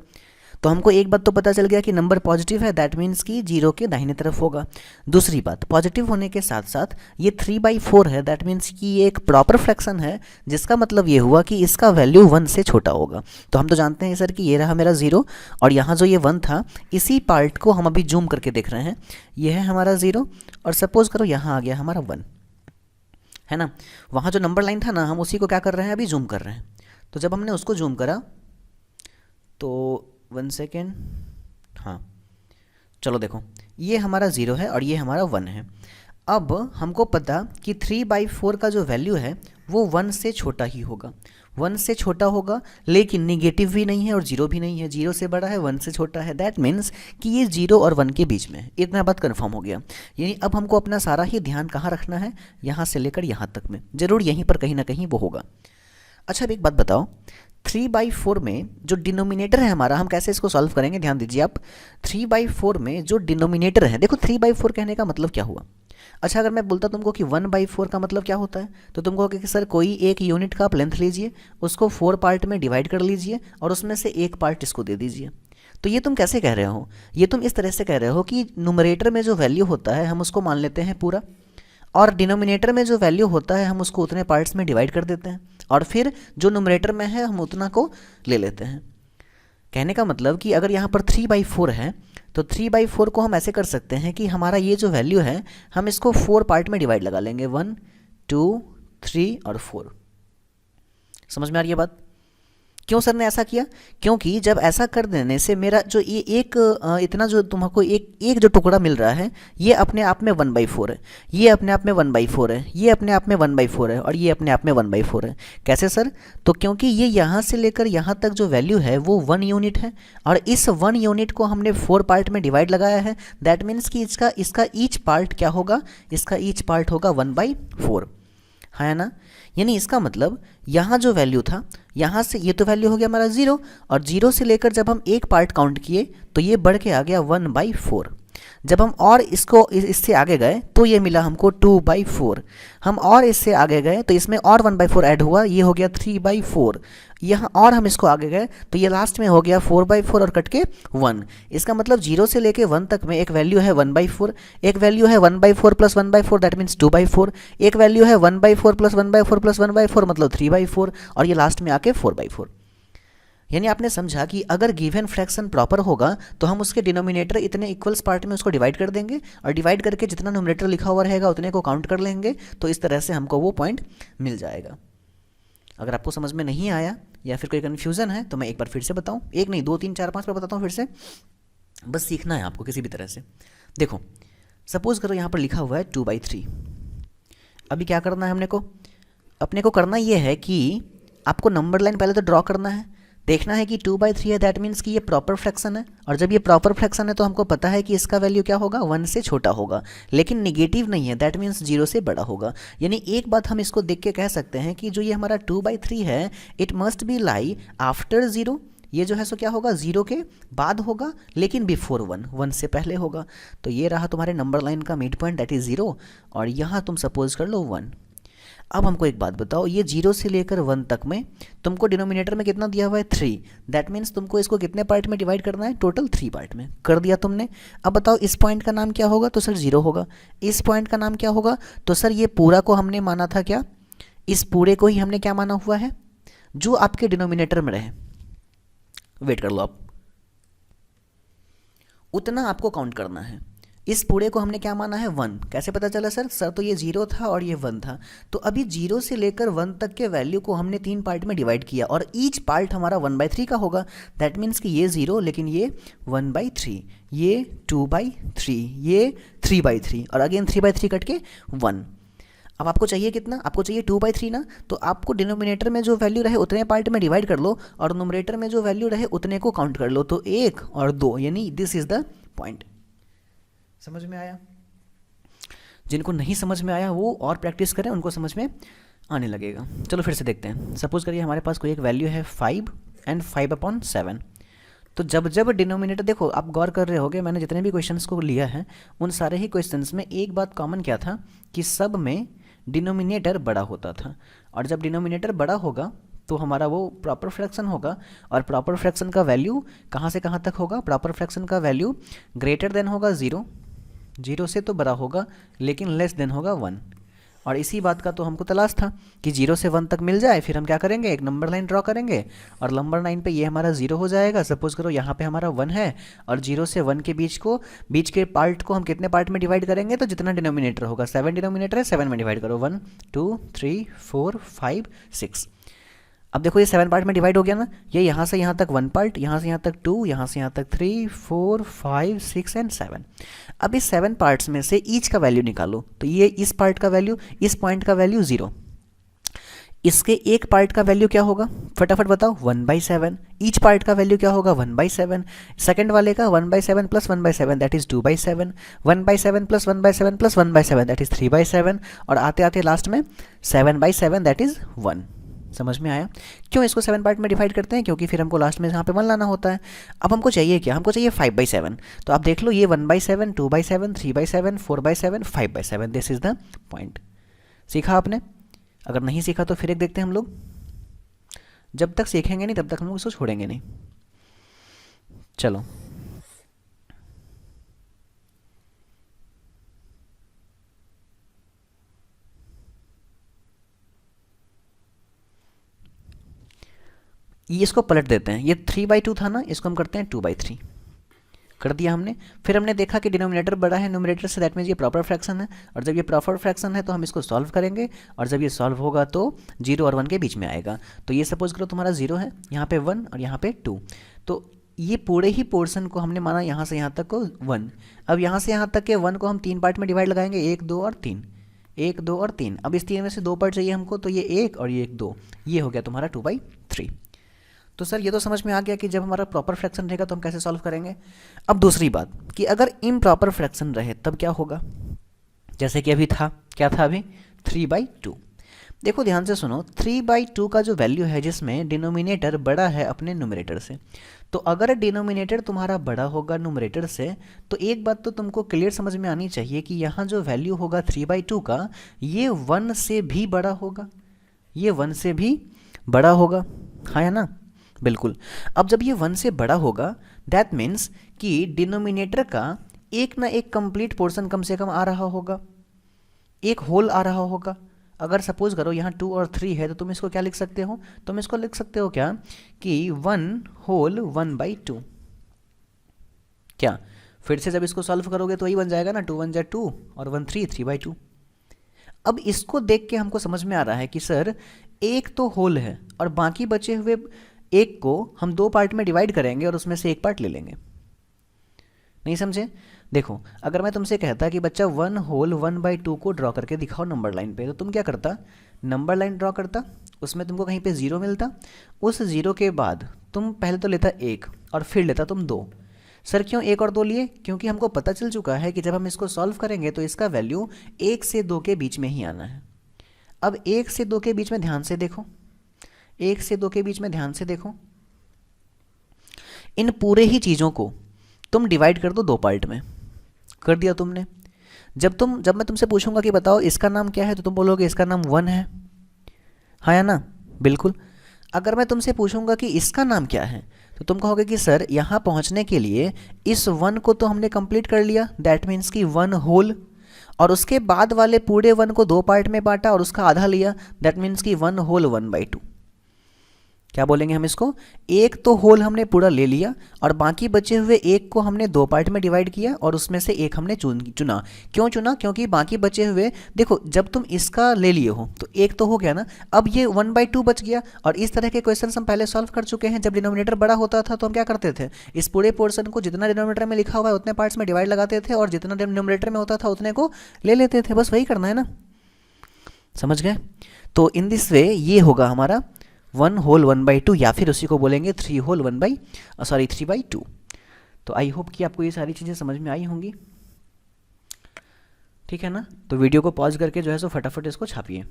तो हमको एक बात तो पता चल गया कि नंबर पॉजिटिव है, दैट मीन्स कि 0 के दाहिने तरफ होगा। दूसरी बात, पॉजिटिव होने के साथ साथ ये 3/4 है, दैट मीन्स कि ये एक प्रॉपर फ्रैक्शन है, जिसका मतलब ये हुआ कि इसका वैल्यू 1 से छोटा होगा। तो हम तो जानते हैं सर कि ये रहा मेरा 0 और यहाँ जो ये 1 था, इसी पार्ट को हम अभी जूम करके देख रहे हैं। ये है हमारा 0 और सपोज करो यहाँ आ गया हमारा 1, है ना। वहाँ जो नंबर लाइन था ना, हम उसी को क्या कर रहे हैं, अभी जूम कर रहे हैं। तो जब हमने उसको जूम करा तो 1 सेकेंड, हाँ चलो देखो, ये हमारा 0 है और ये हमारा 1 है। अब हमको पता कि 3/4 का जो वैल्यू है वो 1 से छोटा ही होगा, 1 से छोटा होगा, लेकिन निगेटिव भी नहीं है और 0 भी नहीं है। 0 से बड़ा है, 1 से छोटा है, दैट मीन्स कि ये 0 और 1 के बीच में है। इतना बात कंफर्म हो गया। यानी अब हमको अपना सारा ही ध्यान कहाँ रखना है, यहाँ से लेकर यहाँ तक में, ज़रूर यहीं पर कहीं ना कहीं वो होगा। अच्छा अब एक बात बताओ, 3/4 में जो डिनोमिनेटर है हमारा, हम कैसे इसको सॉल्व करेंगे, ध्यान दीजिए आप। 3/4 में जो डिनोमिनेटर है, देखो 3/4 कहने का मतलब क्या हुआ। अच्छा अगर मैं बोलता तुमको कि 1/4 का मतलब क्या होता है, तो तुम कहोगे कि सर कोई एक यूनिट का आप लेंथ लीजिए, उसको 4 पार्ट में डिवाइड कर लीजिए और उसमें से एक पार्ट इसको दे दीजिए। तो ये तुम कैसे कह रहे हो, ये तुम इस तरह से कह रहे हो कि नुमरेटर में जो वैल्यू होता है हम उसको मान लेते हैं पूरा, और डिनोमिनेटर में जो वैल्यू होता है हम उसको उतने पार्ट्स में डिवाइड कर देते हैं, और फिर जो नुमरेटर में है हम उतना को ले लेते हैं। कहने का मतलब कि अगर यहाँ पर 3/4 है तो 3/4 को हम ऐसे कर सकते हैं कि हमारा ये जो वैल्यू है हम इसको 4 पार्ट में डिवाइड लगा लेंगे, 1 2 3 और 4। समझ में आ रही है बात? क्यों सर ने ऐसा किया? क्योंकि जब ऐसा कर देने से मेरा जो ये एक इतना जो तुमको एक जो टुकड़ा मिल रहा है, ये अपने आप में 1/4 है, ये अपने आप में 1/4 है, ये अपने आप में 1/4 है और ये अपने आप में 1/4 है। कैसे सर? तो क्योंकि ये यहाँ से लेकर यहाँ तक जो वैल्यू है वो 1 यूनिट है और इस 1 यूनिट को हमने 4 पार्ट में डिवाइड लगाया है, दैट मीन्स कि इसका ईच पार्ट क्या होगा, इसका ईच पार्ट होगा 1/4, है ना। यानी इसका मतलब यहाँ जो वैल्यू था, यहाँ से ये तो वैल्यू हो गया हमारा 0 और 0 से लेकर जब हम एक पार्ट काउंट किए तो ये बढ़ के आ गया 1/4। जब हम और इसको इससे आगे गए तो ये मिला हमको 2/4। हम और इससे आगे गए तो इसमें और 1/4 ऐड हुआ, ये हो गया 3/4। यहाँ और हम इसको आगे गए तो ये लास्ट में हो गया 4/4 और कट के 1। इसका मतलब 0 से लेके 1 तक में एक वैल्यू है 1/4, एक वैल्यू है 1/4 प्लस 1/4 दैट मीन्स 2/4, एक वैल्यू है 1/4 प्लस 1/4 प्लस 1/4 मतलब 3/4 और ये लास्ट में आके 4/4। यानी आपने समझा कि अगर गिवन फ्रैक्शन प्रॉपर होगा तो हम उसके डिनोमिनेटर इतने इक्वल्स पार्ट में उसको डिवाइड कर देंगे और डिवाइड करके जितना न्यूमरेटर लिखा हुआ रहेगा उतने को काउंट कर लेंगे, तो इस तरह से हमको वो पॉइंट मिल जाएगा। अगर आपको समझ में नहीं आया या फिर कोई कन्फ्यूज़न है तो मैं एक बार फिर से बताऊँ, एक नहीं 2 3 4 5 बार बताता हूँ फिर से, बस सीखना है आपको किसी भी तरह से। देखो सपोज करो यहाँ पर लिखा हुआ है 2/3। अभी क्या करना है अपने को करना ये है कि आपको नंबर लाइन पहले तो ड्रॉ करना है, देखना है कि 2/3 है, दैट मीन्स कि ये प्रॉपर फ्रैक्शन है और जब ये प्रॉपर फ्रैक्शन है तो हमको पता है कि इसका वैल्यू क्या होगा, 1 से छोटा होगा, लेकिन निगेटिव नहीं है, दैट मीन्स 0 से बड़ा होगा। यानी एक बात हम इसको देख के कह सकते हैं कि जो ये हमारा 2/3 है it must be lie after 0। ये जो है सो क्या होगा, 0 के बाद होगा लेकिन बिफोर 1 से पहले होगा। तो ये रहा तुम्हारे नंबर लाइन का मिड पॉइंट, दैट इज़ 0 और यहाँ तुम सपोज कर लो 1। अब हमको एक बात बताओ, ये 0 से लेकर 1 तक में तुमको डिनोमिनेटर में कितना दिया हुआ है, 3, दैट मीन्स तुमको इसको कितने पार्ट में डिवाइड करना है, टोटल 3 पार्ट में कर दिया तुमने। अब बताओ इस पॉइंट का नाम क्या होगा, तो सर 0 होगा। इस पॉइंट का नाम क्या होगा, तो सर ये पूरा को हमने माना था क्या, इस पूरे को ही हमने क्या माना हुआ है, जो आपके डिनोमिनेटर में रहे। वेट कर लो आप, उतना आपको काउंट करना है। इस पूरे को हमने क्या माना है, 1। कैसे पता चला सर तो ये 0 था और ये 1 था। तो अभी 0 से लेकर 1 तक के वैल्यू को हमने 3 पार्ट में डिवाइड किया और ईच पार्ट हमारा 1/3 का होगा, दैट मीन्स कि ये 0 लेकिन ये 1/3, ये 2/3, ये 3/3 और अगेन 3/3 कट के 1। अब आपको चाहिए कितना, आपको चाहिए 2/3 ना, तो आपको डिनोमिनेटर में जो वैल्यू रहे उतने पार्ट में डिवाइड कर लो और नुमरेटर में जो वैल्यू रहे उतने को काउंट कर लो, तो 1 और 2, यानी दिस इज द पॉइंट। समझ में आया? जिनको नहीं समझ में आया वो और प्रैक्टिस करें, उनको समझ में आने लगेगा। चलो फिर से देखते हैं। सपोज करिए हमारे पास कोई एक वैल्यू है 5 एंड 5/7। तो जब जब डिनोमिनेटर, देखो आप गौर कर रहे होगे, मैंने जितने भी क्वेश्चंस को लिया है उन सारे ही क्वेश्चंस में एक बात कॉमन क्या था कि सब में डिनोमिनेटर बड़ा होता था। और जब डिनोमिनेटर बड़ा होगा तो हमारा वो प्रॉपर फ्रैक्शन होगा। और प्रॉपर फ्रैक्शन का वैल्यू कहाँ से कहाँ तक होगा? प्रॉपर फ्रैक्शन का वैल्यू ग्रेटर देन होगा 0, 0 से तो बड़ा होगा, लेकिन लेस देन होगा 1। और इसी बात का तो हमको तलाश था कि 0 से 1 तक मिल जाए, फिर हम क्या करेंगे, एक नंबर लाइन ड्रॉ करेंगे और नंबर लाइन पे ये हमारा 0 हो जाएगा। सपोज करो यहाँ पे हमारा 1 है और 0 से 1 के बीच के पार्ट को हम कितने पार्ट में डिवाइड करेंगे, तो जितना डिनोमिनेटर होगा, 7 डिनोमिनेटर है, 7 में डिवाइड करो, 1 2 3 4 5 6। अब देखो ये 7 पार्ट में डिवाइड हो गया ना, ये यहाँ से यहाँ तक 1 पार्ट, यहाँ से यहाँ तक 2, यहाँ से यहाँ तक 3 4 5 6 एंड 7। अब इस 7 पार्ट्स में से ईच का वैल्यू निकालो, तो ये इस पार्ट का वैल्यू, इस पॉइंट का वैल्यू 0, इसके एक पार्ट का वैल्यू क्या होगा, फटाफट बताओ, 1/7। ईच पार्ट का वैल्यू क्या होगा, 1/7। सेकंड वाले का 1/7 plus 1/7 that is 2/7, 1/7 plus 1/7 plus 1/7 that is 3/7, और आते आते लास्ट में 7/7 दैट इज 1। समझ में आया? क्यों इसको 7 पार्ट में डिवाइड करते हैं? क्योंकि फिर हमको लास्ट में यहाँ पे 1 लाना होता है। अब हमको चाहिए क्या, हमको चाहिए 5/7। तो आप देख लो, ये 1/7, 2/7, 3/7, 4/7, 5/7, दिस इज द पॉइंट। सीखा आपने? अगर नहीं सीखा तो फिर एक देखते हैं हम लोग। जब तक सीखेंगे नहीं तब तक हम लोग इसको छोड़ेंगे नहीं। चलो, ये इसको पलट देते हैं। ये 3/2 था ना, इसको हम करते हैं 2/3 कर दिया हमने। फिर हमने देखा कि डिनोमिनेटर बड़ा है न्यूमरेटर से, दैट मीन्स ये प्रॉपर फ्रैक्शन है। और जब ये प्रॉपर फ्रैक्शन है तो हम इसको सॉल्व करेंगे, और जब ये सॉल्व होगा तो 0 और 1 के बीच में आएगा। तो ये सपोज करो तुम्हारा 0 है, यहाँ पे 1 और यहाँ पे 2, तो ये पूरे ही पोर्शन को हमने माना यहाँ से यहाँ तक को 1। अब यहाँ से यहाँ तक के 1 को हम 3 पार्ट में डिवाइड लगाएंगे, 1 2 और 3, 1 2 और 3। अब इस 3 में से 2 पार्ट चाहिए हमको, तो ये 1 और ये 2, ये हो गया तुम्हारा 2/3। तो सर ये तो समझ में आ गया कि जब हमारा प्रॉपर फ्रैक्शन रहेगा तो हम कैसे सॉल्व करेंगे। अब दूसरी बात कि अगर इम्प्रॉपर फ्रैक्शन रहे तब क्या होगा, जैसे कि अभी था, क्या था अभी, 3/2। देखो ध्यान से सुनो, 3/2 का जो वैल्यू है जिसमें डिनोमिनेटर बड़ा है अपने न्यूमरेटर से, तो अगर डिनोमिनेटर तुम्हारा बड़ा होगा न्यूमरेटर से, तो एक बात तो तुमको क्लियर समझ में आनी चाहिए कि यहाँ जो वैल्यू होगा 3/2 का, ये 1 से भी बड़ा होगा, ये 1 से भी बड़ा होगा, हाँ या ना? बिल्कुल। अब जब ये 1 से बड़ा होगा, दैट मीन्स कि डिनोमिनेटर का एक ना एक कंप्लीट पोर्शन कम से कम आ रहा होगा, एक होल आ रहा होगा। अगर सपोज करो यहाँ 2 और 3 है, तो तुम इसको क्या लिख सकते हो, तुम इसको लिख सकते हो क्या कि 1 होल 1/2। क्या फिर से जब इसको सॉल्व करोगे तो वही बन जाएगा ना, 2 1 जा 2 और 1 3, 3/2। अब इसको देख के हमको समझ में आ रहा है कि सर एक तो होल है और बाकी बचे हुए एक को हम 2 पार्ट में डिवाइड करेंगे और उसमें से एक पार्ट ले लेंगे। नहीं समझे? देखो, अगर मैं तुमसे कहता कि बच्चा 1 होल 1/2 को ड्रॉ करके दिखाओ नंबर लाइन पे, तो तुम क्या करता, नंबर लाइन ड्रॉ करता, उसमें तुमको कहीं पे 0 मिलता, उस 0 के बाद तुम पहले तो लेता 1 और फिर लेता तुम 2। सर क्यों 1 और 2 लिए? क्योंकि हमको पता चल चुका है कि जब हम इसको सॉल्व करेंगे तो इसका वैल्यू 1 से 2 के बीच में ही आना है। अब 1 से 2 के बीच में ध्यान से देखो, 1 से 2 के बीच में ध्यान से देखो, इन पूरे ही चीज़ों को तुम डिवाइड कर दो 2 पार्ट में। कर दिया तुमने। जब मैं तुमसे पूछूंगा कि बताओ इसका नाम क्या है, तो तुम बोलोगे इसका नाम 1 है, हाँ या ना? बिल्कुल। अगर मैं तुमसे पूछूंगा कि इसका नाम क्या है, तो तुम कहोगे कि सर यहाँ पहुँचने के लिए इस 1 को तो हमने कंप्लीट कर लिया, दैट मीन्स कि 1 होल, और उसके बाद वाले पूरे 1 को 2 पार्ट में बांटा और उसका आधा लिया, दैट मीन्स कि 1 होल 1/2। क्या बोलेंगे हम इसको, एक तो होल हमने पूरा ले लिया और बाकी बचे हुए एक को हमने 2 पार्ट में डिवाइड किया और उसमें से एक हमने चुना। क्यों चुना? क्योंकि बाकी बचे हुए, देखो जब तुम इसका ले लिए हो तो एक तो हो गया ना, अब ये 1/2 बच गया। और इस तरह के क्वेश्चन हम पहले सॉल्व कर चुके हैं। जब डिनोमिनेटर बड़ा होता था तो हम क्या करते थे, इस पूरे पोर्शन को जितना डिनोमिनेटर में लिखा हुआ है उतने पार्ट्स में डिवाइड लगाते थे और जितना डिनोमिनेटर में होता था उतने को ले लेते थे। बस वही करना है ना, समझ गए? तो इन दिस वे ये होगा हमारा 1 होल 1/2, या फिर उसी को बोलेंगे 3 होल 3/2। तो आई होप कि आपको ये सारी चीज़ें समझ में आई होंगी, ठीक है ना? तो वीडियो को पॉज करके जो है सो फटाफट इसको छापिए,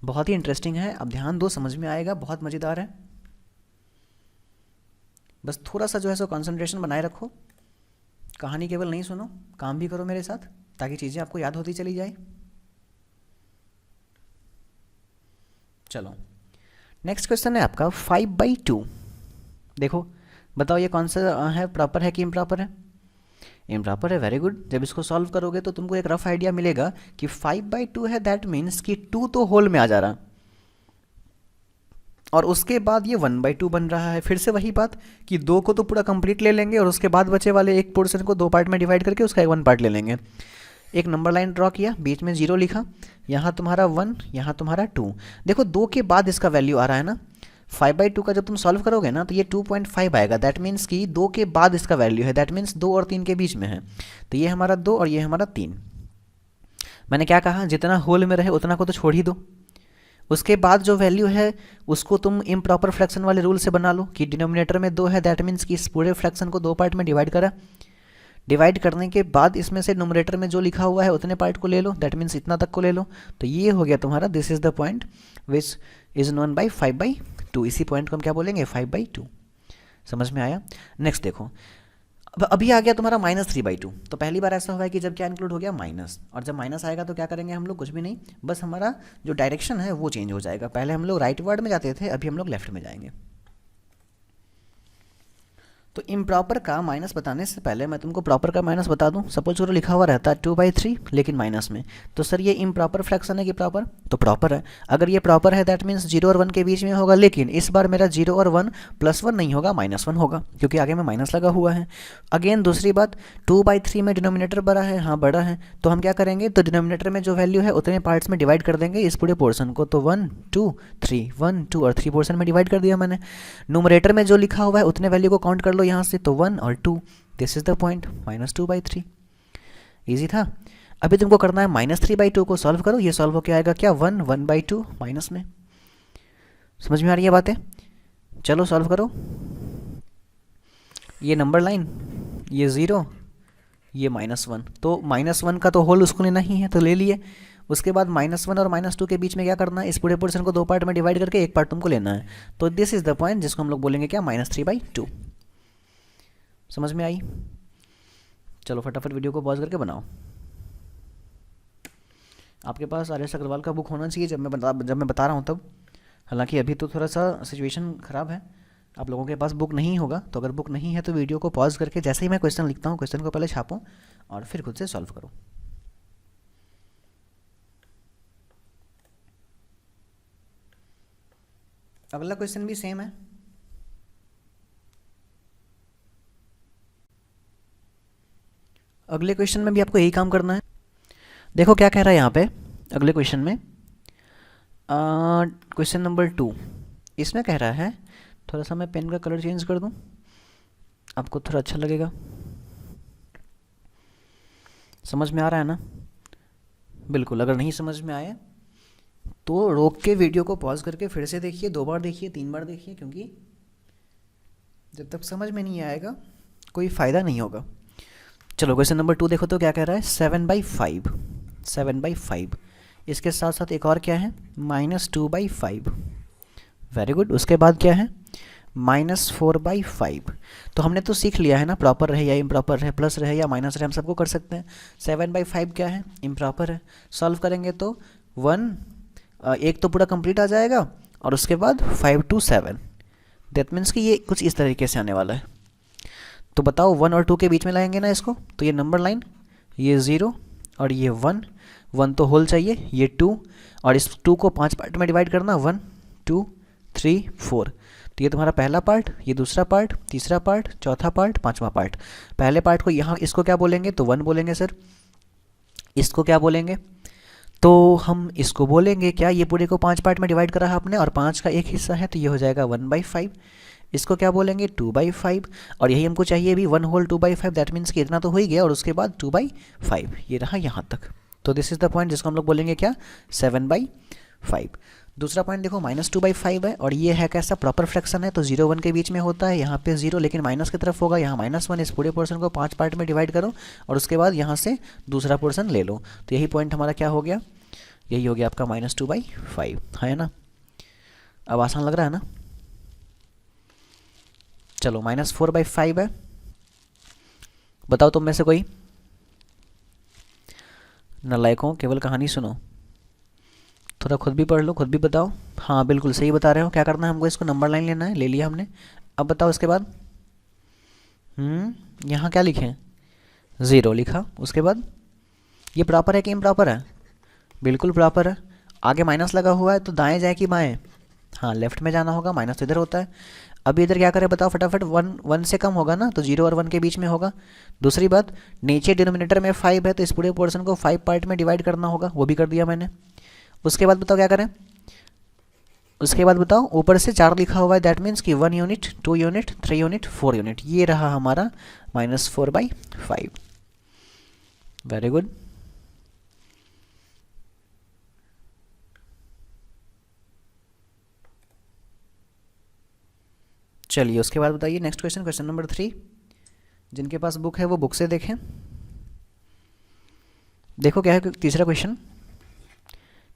बहुत ही इंटरेस्टिंग है। अब ध्यान दो, समझ में आएगा, बहुत मज़ेदार है। बस थोड़ा सा जो है सो कंसंट्रेशन बनाए रखो, कहानी केवल नहीं सुनो, काम भी करो मेरे साथ, ताकि चीज़ें आपको याद होती चली जाए। चलो नेक्स्ट क्वेश्चन है आपका 5/2। देखो बताओ ये कौन सा है, प्रॉपर है कि इम्प्रॉपर है? इम्प्रॉपर है, वेरी गुड। जब इसको सॉल्व करोगे तो तुमको एक रफ आइडिया मिलेगा कि 5/2 है, दैट मीन्स कि 2 तो होल में आ जा रहा, और उसके बाद ये 1/2 बन रहा है। फिर से वही बात कि 2 को तो पूरा कंप्लीट ले लेंगे और उसके बाद बचे वाले एक पोर्शन को 2 पार्ट में डिवाइड करके उसका 1 पार्ट ले लेंगे। एक नंबर लाइन ड्रॉ किया, बीच में 0 लिखा, यहाँ तुम्हारा 1, यहाँ तुम्हारा 2। देखो 2 के बाद इसका वैल्यू आ रहा है ना, 5/2 का जब तुम सॉल्व करोगे ना तो ये 2.5 आएगा, दैट मीन्स कि 2 के बाद इसका वैल्यू है, दैट मीन्स 2 और 3 के बीच में है। तो ये हमारा 2 और ये हमारा 3। मैंने क्या कहा, जितना होल में रहे उतना को तो छोड़ ही दो। उसके बाद जो वैल्यू है उसको तुम इम्प्रॉपर फ्रैक्शन वाले रूल से बना लो कि डिनोमिनेटर में 2 है, दैट मीन्स कि इस पूरे फ्रैक्शन को 2 पार्ट में डिवाइड करा। डिवाइड करने के बाद इसमें से न्यूमरेटर में जो लिखा हुआ है उतने पार्ट को ले लो, दैट मीन्स इतना तक को ले लो। तो ये हो गया तुम्हारा, this is the point which is known by 5/2। इसी पॉइंट को हम क्या बोलेंगे, 5/2। समझ में आया? नेक्स्ट देखो, अब अभी आ गया तुम्हारा -3/2। तो पहली बार ऐसा हुआ है कि जब क्या इंक्लूड हो गया, माइनस, और जब माइनस आएगा तो क्या करेंगे हम लोग, कुछ भी नहीं, बस हमारा जो डायरेक्शन है वो चेंज हो जाएगा। पहले हम लोग राइट वर्ड में जाते थे, अभी हम लोग लेफ्ट में जाएंगे। तो इम्प्रॉपर का माइनस बताने से पहले मैं तुमको प्रॉपर का माइनस बता दूं। सपोज करो लिखा हुआ रहता है 2/3 लेकिन माइनस में, तो सर ये इम्प्रॉपर फ्रैक्शन है कि प्रॉपर? तो प्रॉपर है। अगर ये प्रॉपर है दैट मीन्स 0 और 1 के बीच में होगा, लेकिन इस बार मेरा 0 और 1 +1 नहीं होगा, -1 होगा, क्योंकि आगे में माइनस लगा हुआ है। अगेन दूसरी बात, 2/3 में डिनोमिनेटर बड़ा है, हाँ बड़ा है, तो हम क्या करेंगे, तो डिनोमिनेटर में जो वैल्यू है उतने पार्ट्स में डिवाइड कर देंगे इस पूरे पोर्शन को। तो 1 2 3, 1 2 और 3 पोर्शन में डिवाइड कर दिया मैंने। न्यूमरेटर में जो लिखा हुआ है उतने वैल्यू को काउंट कर लो यहाँ से, तो 1 और 2, this is the point, -2/3। Easy था। अभी तुमको करना है -3/2 को सॉल्व करो। ये सॉल्व होकर आएगा क्या, 1/2 माइनस में। समझ में आ रही है बातें? चलो सॉल्व करो। ये नंबर लाइन, ये 0, ये -1, तो -1 का तो होल उसको लेना ही है, तो ले लिए। उसके बाद -1 और -2 के बीच में क्या करना है, इस पूरे पोर्शन को 2 पार्ट में डिवाइड करके एक पार्ट तुमको लेना है। तो दिस इज द पॉइंट जिसको हम लोग बोलेंगे क्या, -3/2। समझ में आई? चलो फटाफट वीडियो को पॉज करके बनाओ। आपके पास आर.एस. अग्रवाल का बुक होना चाहिए जब मैं बता रहा हूँ तब। हालांकि अभी तो थोड़ा सा सिचुएशन ख़राब है, आप लोगों के पास बुक नहीं होगा, तो अगर बुक नहीं है तो वीडियो को पॉज करके जैसे ही मैं क्वेश्चन लिखता हूँ क्वेश्चन को पहले छापो और फिर खुद से सॉल्व करो। अगला क्वेश्चन भी सेम है। अगले क्वेश्चन में भी आपको यही काम करना है। देखो क्या कह रहा है यहाँ पे अगले क्वेश्चन में, क्वेश्चन नंबर 2। इसमें कह रहा है, थोड़ा सा मैं पेन का कलर चेंज कर दूँ, आपको थोड़ा अच्छा लगेगा। समझ में आ रहा है ना? बिल्कुल। अगर नहीं समझ में आए तो रोक के वीडियो को पॉज करके फिर से देखिए, 2 बार देखिए, 3 बार देखिए, क्योंकि जब तक समझ में नहीं आएगा कोई फ़ायदा नहीं होगा। चलो क्वेश्चन नंबर 2 देखो तो क्या कह रहा है, 7/5, 7/5। इसके साथ साथ एक और क्या है, -2/5। Very good. उसके बाद क्या है, -4/5। तो हमने तो सीख लिया है ना, प्रॉपर रहे या इम्प्रॉपर रहे, प्लस रहे या माइनस रहे, हम सबको कर सकते हैं। 7/5 क्या है, इम्प्रॉपर है। सॉल्व करेंगे तो 1 एक तो पूरा कंप्लीट आ जाएगा और उसके बाद 5 to 7, दैट मीन्स कि ये कुछ इस तरीके से आने वाला है। तो बताओ 1 और 2 के बीच में लाएंगे ना इसको, तो ये नंबर लाइन, ये 0 और ये 1 तो होल चाहिए, ये 2 और इस 2 को 5 पार्ट में डिवाइड करना, 1 2 3 4। तो ये तुम्हारा पहला पार्ट, ये दूसरा पार्ट, तीसरा पार्ट, चौथा पार्ट, पांचवा पार्ट। पहले पार्ट को यहाँ इसको क्या बोलेंगे, तो 1 बोलेंगे सर। इसको क्या बोलेंगे, तो हम इसको बोलेंगे क्या, ये पूरे को 5 पार्ट में डिवाइड करा है आपने और 5 का एक हिस्सा है तो ये हो जाएगा 1/5। इसको क्या बोलेंगे, 2/5, और यही हमको चाहिए भी 1 होल 2/5, दैट मीन्स कि इतना तो हो ही गया, और उसके बाद 2/5 ये रहा यहाँ तक। तो दिस इज द पॉइंट जिसको हम लोग बोलेंगे क्या, 7/5। दूसरा पॉइंट देखो, -2/5 है और ये है कैसा, प्रॉपर फ्रैक्शन है, तो 0 1 के बीच में होता है। यहाँ पे 0 लेकिन माइनस की तरफ होगा, यहाँ -1। इस पूरे पोर्शन को 5 पार्ट में डिवाइड करो और उसके बाद यहाँ से दूसरा पोर्शन ले लो। तो यही पॉइंट हमारा क्या हो गया, यही हो गया आपका -2/5, है ना? अब आसान लग रहा है ना? चलो -4/5 है। बताओ तुम में से कोई, नालायकों केवल कहानी सुनो, थोड़ा खुद भी पढ़ लो, खुद भी बताओ। हाँ बिल्कुल सही बता रहे हो। क्या करना है हमको, इसको नंबर लाइन लेना है, ले लिया हमने। अब बताओ इसके बाद। यहाँ क्या लिखे हैं, 0 लिखा। उसके बाद ये प्रॉपर है कि इम्प्रॉपर है, बिल्कुल प्रॉपर है। आगे माइनस लगा हुआ है तो दाएं जाए कि बाएं, हाँ लेफ्ट में जाना होगा, माइनस तो इधर होता है। अभी इधर क्या करें बताओ फटाफट, 1 से कम होगा ना, तो 0 और 1 के बीच में होगा। दूसरी बात, नीचे डिनोमिनेटर में 5 है तो इस पूरे पोर्शन को 5 पार्ट में डिवाइड करना होगा, वो भी कर दिया मैंने। उसके बाद बताओ क्या करें, उसके बाद बताओ ऊपर से 4 लिखा हुआ है, दैट मीन्स कि 1 यूनिट, 2 यूनिट, 3 यूनिट, 4 यूनिट। ये रहा हमारा -4/5। Very good. चलिए उसके बाद बताइए नेक्स्ट क्वेश्चन, क्वेश्चन नंबर 3। जिनके पास बुक है वो बुक से देखें। देखो क्या है तीसरा क्वेश्चन,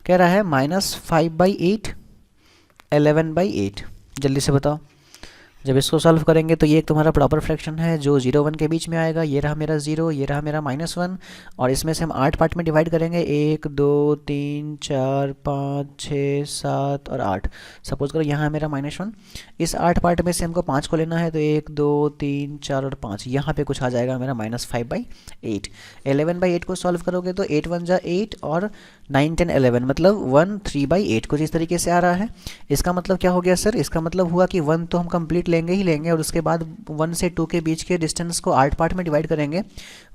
कह रहा है -5/8, 11/8। जल्दी से बताओ। जब इसको सॉल्व करेंगे तो ये एक तुम्हारा प्रॉपर फ्रैक्शन है जो 0 1 के बीच में आएगा। ये रहा मेरा 0, ये रहा मेरा -1, और इसमें से हम 8 पार्ट में डिवाइड करेंगे, 1 2 3 4 5 6 7 और 8। सपोज करो यहाँ है मेरा -1, इस 8 पार्ट में से हमको 5 को लेना है, तो 1 2 3 4 और 5, यहाँ पे कुछ आ जाएगा मेरा -5/8। 11/8 को सॉल्व करोगे तो 8 1 जा 8 और 9 10 11, मतलब 1 3/8 कुछ इस तरीके से आ रहा है। इसका मतलब क्या हो गया सर, इसका मतलब हुआ कि 1 तो हम कंप्लीट लेंगे ही लेंगे, और उसके बाद 1 से 2 के बीच के डिस्टेंस को 8 पार्ट में डिवाइड करेंगे,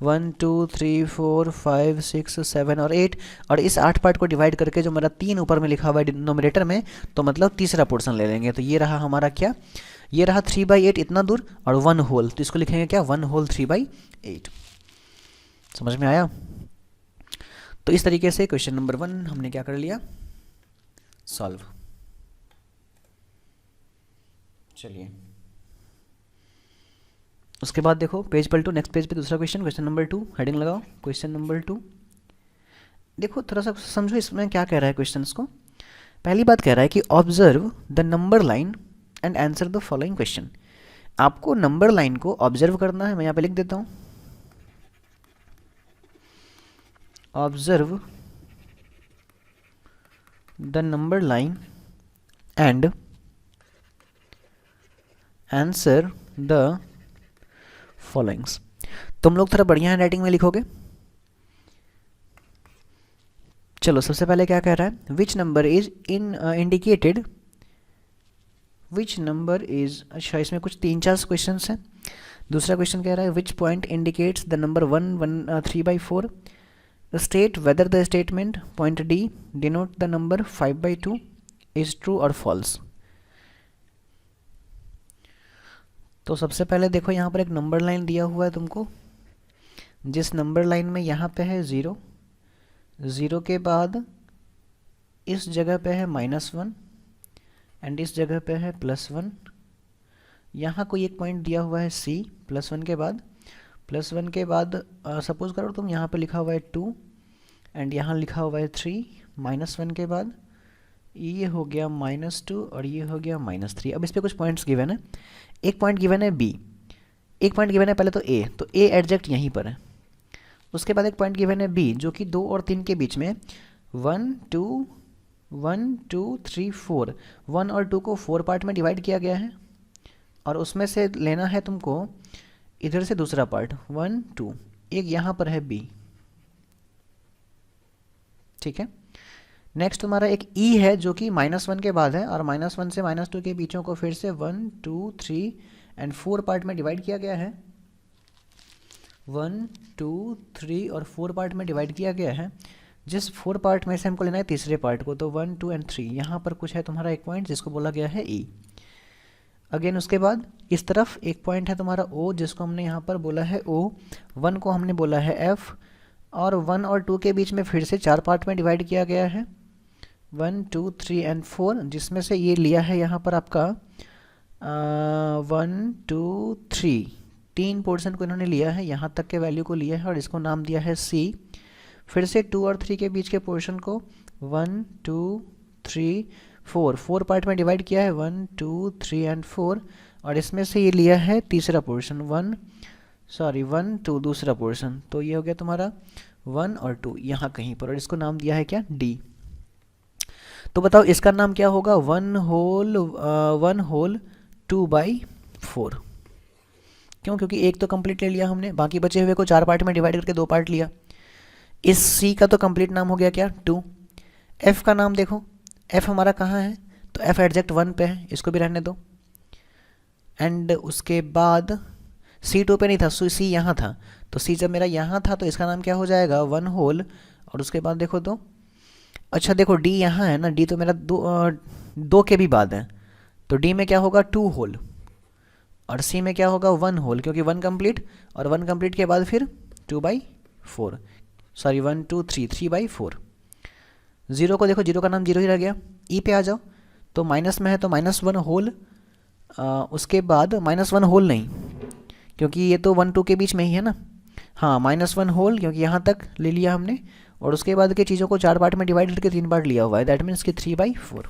1 2 3 4 5 6 7 और 8, और इस 8 पार्ट को डिवाइड करके जो मेरा 3 ऊपर में लिखा हुआ है डिनोमिनेटर में, तो मतलब तीसरा पोर्शन ले लेंगे। तो ये रहा हमारा क्या, ये रहा 3/8 इतना दूर, और 1 होल, तो इसको लिखेंगे क्या, 1 होल 3/8। समझ में आया। तो इस तरीके से क्वेश्चन नंबर 1 हमने क्या कर लिया, सॉल्व। चलिए उसके बाद देखो पेज पलटो, नेक्स्ट पेज पे दूसरा क्वेश्चन, क्वेश्चन नंबर 2, हेडिंग लगाओ क्वेश्चन नंबर 2। देखो थोड़ा सा समझो इसमें क्या कह रहा है क्वेश्चंस को। पहली बात कह रहा है कि observe the number line and answer the following question. आपको नंबर लाइन को ऑब्जर्व करना है, मैं यहाँ पे लिख देता हूँ, observe the number line and answer the followings. तुम लोग थोड़ा बढ़िया हैंड राइटिंग में लिखोगे। चलो सबसे पहले क्या कह रहा है, which number is indicated, which number is, अच्छा इसमें कुछ 3-4 क्वेश्चन हैं। दूसरा क्वेश्चन कह रहा है which point indicates the number 1 3/4, state whether the statement point D denote the number 5/2 is true और फॉल्स। तो सबसे पहले देखो यहाँ पर एक नंबर लाइन दिया हुआ है तुमको, जिस नंबर लाइन में यहाँ पे है 0, 0 के बाद इस जगह पे है -1 एंड इस जगह पे है +1। यहाँ कोई एक पॉइंट दिया हुआ है C, +1 के बाद, +1 के बाद सपोज करो तुम यहाँ पे लिखा हुआ है 2 एंड यहाँ लिखा हुआ है 3, -1 के बाद ये हो गया -2 और ये हो गया -3। अब इस पर कुछ पॉइंट्स गिवन है, एक पॉइंट गिवन है B, एक पॉइंट गिवन है पहले तो A, तो A एडजेक्ट यहीं पर है। उसके बाद एक पॉइंट गिवन है B जो कि 2 और 3 के बीच में, 1 2 3 4, 1 और 2 को 4 पार्ट में डिवाइड किया गया है, और उसमें से लेना है तुमको इधर से दूसरा पार्ट 1 2, एक यहाँ पर है B, ठीक है। नेक्स्ट तुम्हारा एक E है जो कि -1 के बाद है, और -1 से -2 के बीचों को फिर से 1 2 3 एंड 4 पार्ट में डिवाइड किया गया है, 1 2 3 और 4 पार्ट में डिवाइड किया गया है। जिस 4 पार्ट में से हमको लेना है तीसरे पार्ट को, तो 1 2 एंड 3, यहाँ पर कुछ है तुम्हारा एक पॉइंट जिसको बोला गया है E। अगेन उसके बाद इस तरफ एक पॉइंट है तुम्हारा O जिसको हमने यहाँ पर बोला है O, 1 को हमने बोला है F, और 1 और 2 के बीच में फिर से 4 पार्ट में डिवाइड किया गया है, 1 2 3 एंड 4, जिसमें से ये लिया है यहाँ पर आपका 1 2 3, 3 पोर्शन को इन्होंने लिया है, यहाँ तक के वैल्यू को लिया है और इसको नाम दिया है C। फिर से 2 और 3 के बीच के पोर्शन को 1 2 3 4 पार्ट में डिवाइड किया है, 1 2 3 एंड 4, और इसमें से ये लिया है तीसरा पोर्शन 1 2 दूसरा पोर्शन, तो ये हो गया तुम्हारा 1 और 2 यहाँ कहीं पर, और इसको नाम दिया है क्या D। तो बताओ इसका नाम क्या होगा, 1 होल 2/4। क्यों, क्योंकि एक तो कंप्लीट ले लिया हमने, बाकी बचे हुए को 4 पार्ट में डिवाइड करके 2 पार्ट लिया। इस C का तो कंप्लीट नाम हो गया क्या 2। F का नाम देखो, F हमारा कहाँ है, तो F एग्जैक्ट 1 पे है, इसको भी रहने दो। एंड उसके बाद C 2 पे नहीं था, C यहाँ था, तो C जब मेरा यहाँ था तो इसका नाम क्या हो जाएगा 1 होल, और उसके बाद देखो तो अच्छा देखो D यहाँ है ना, D तो मेरा 2 के भी बाद है, तो D में क्या होगा 2 होल, और C में क्या होगा 1 होल, क्योंकि 1 कंप्लीट, और 1 कंप्लीट के बाद फिर 2/4, सॉरी 1 2 3 3/4। ज़ीरो को देखो, जीरो का नाम जीरो ही रह गया। E पे आ जाओ, तो माइनस में है तो -1 होल, उसके बाद -1 होल नहीं, क्योंकि ये तो 1 2 के बीच में ही है ना, हाँ -1 होल, क्योंकि यहाँ तक ले लिया हमने, और उसके बाद के चीज़ों को 4 पार्ट में डिवाइड करके 3 पार्ट लिया हुआ है, दैट मीन्स कि 3/4।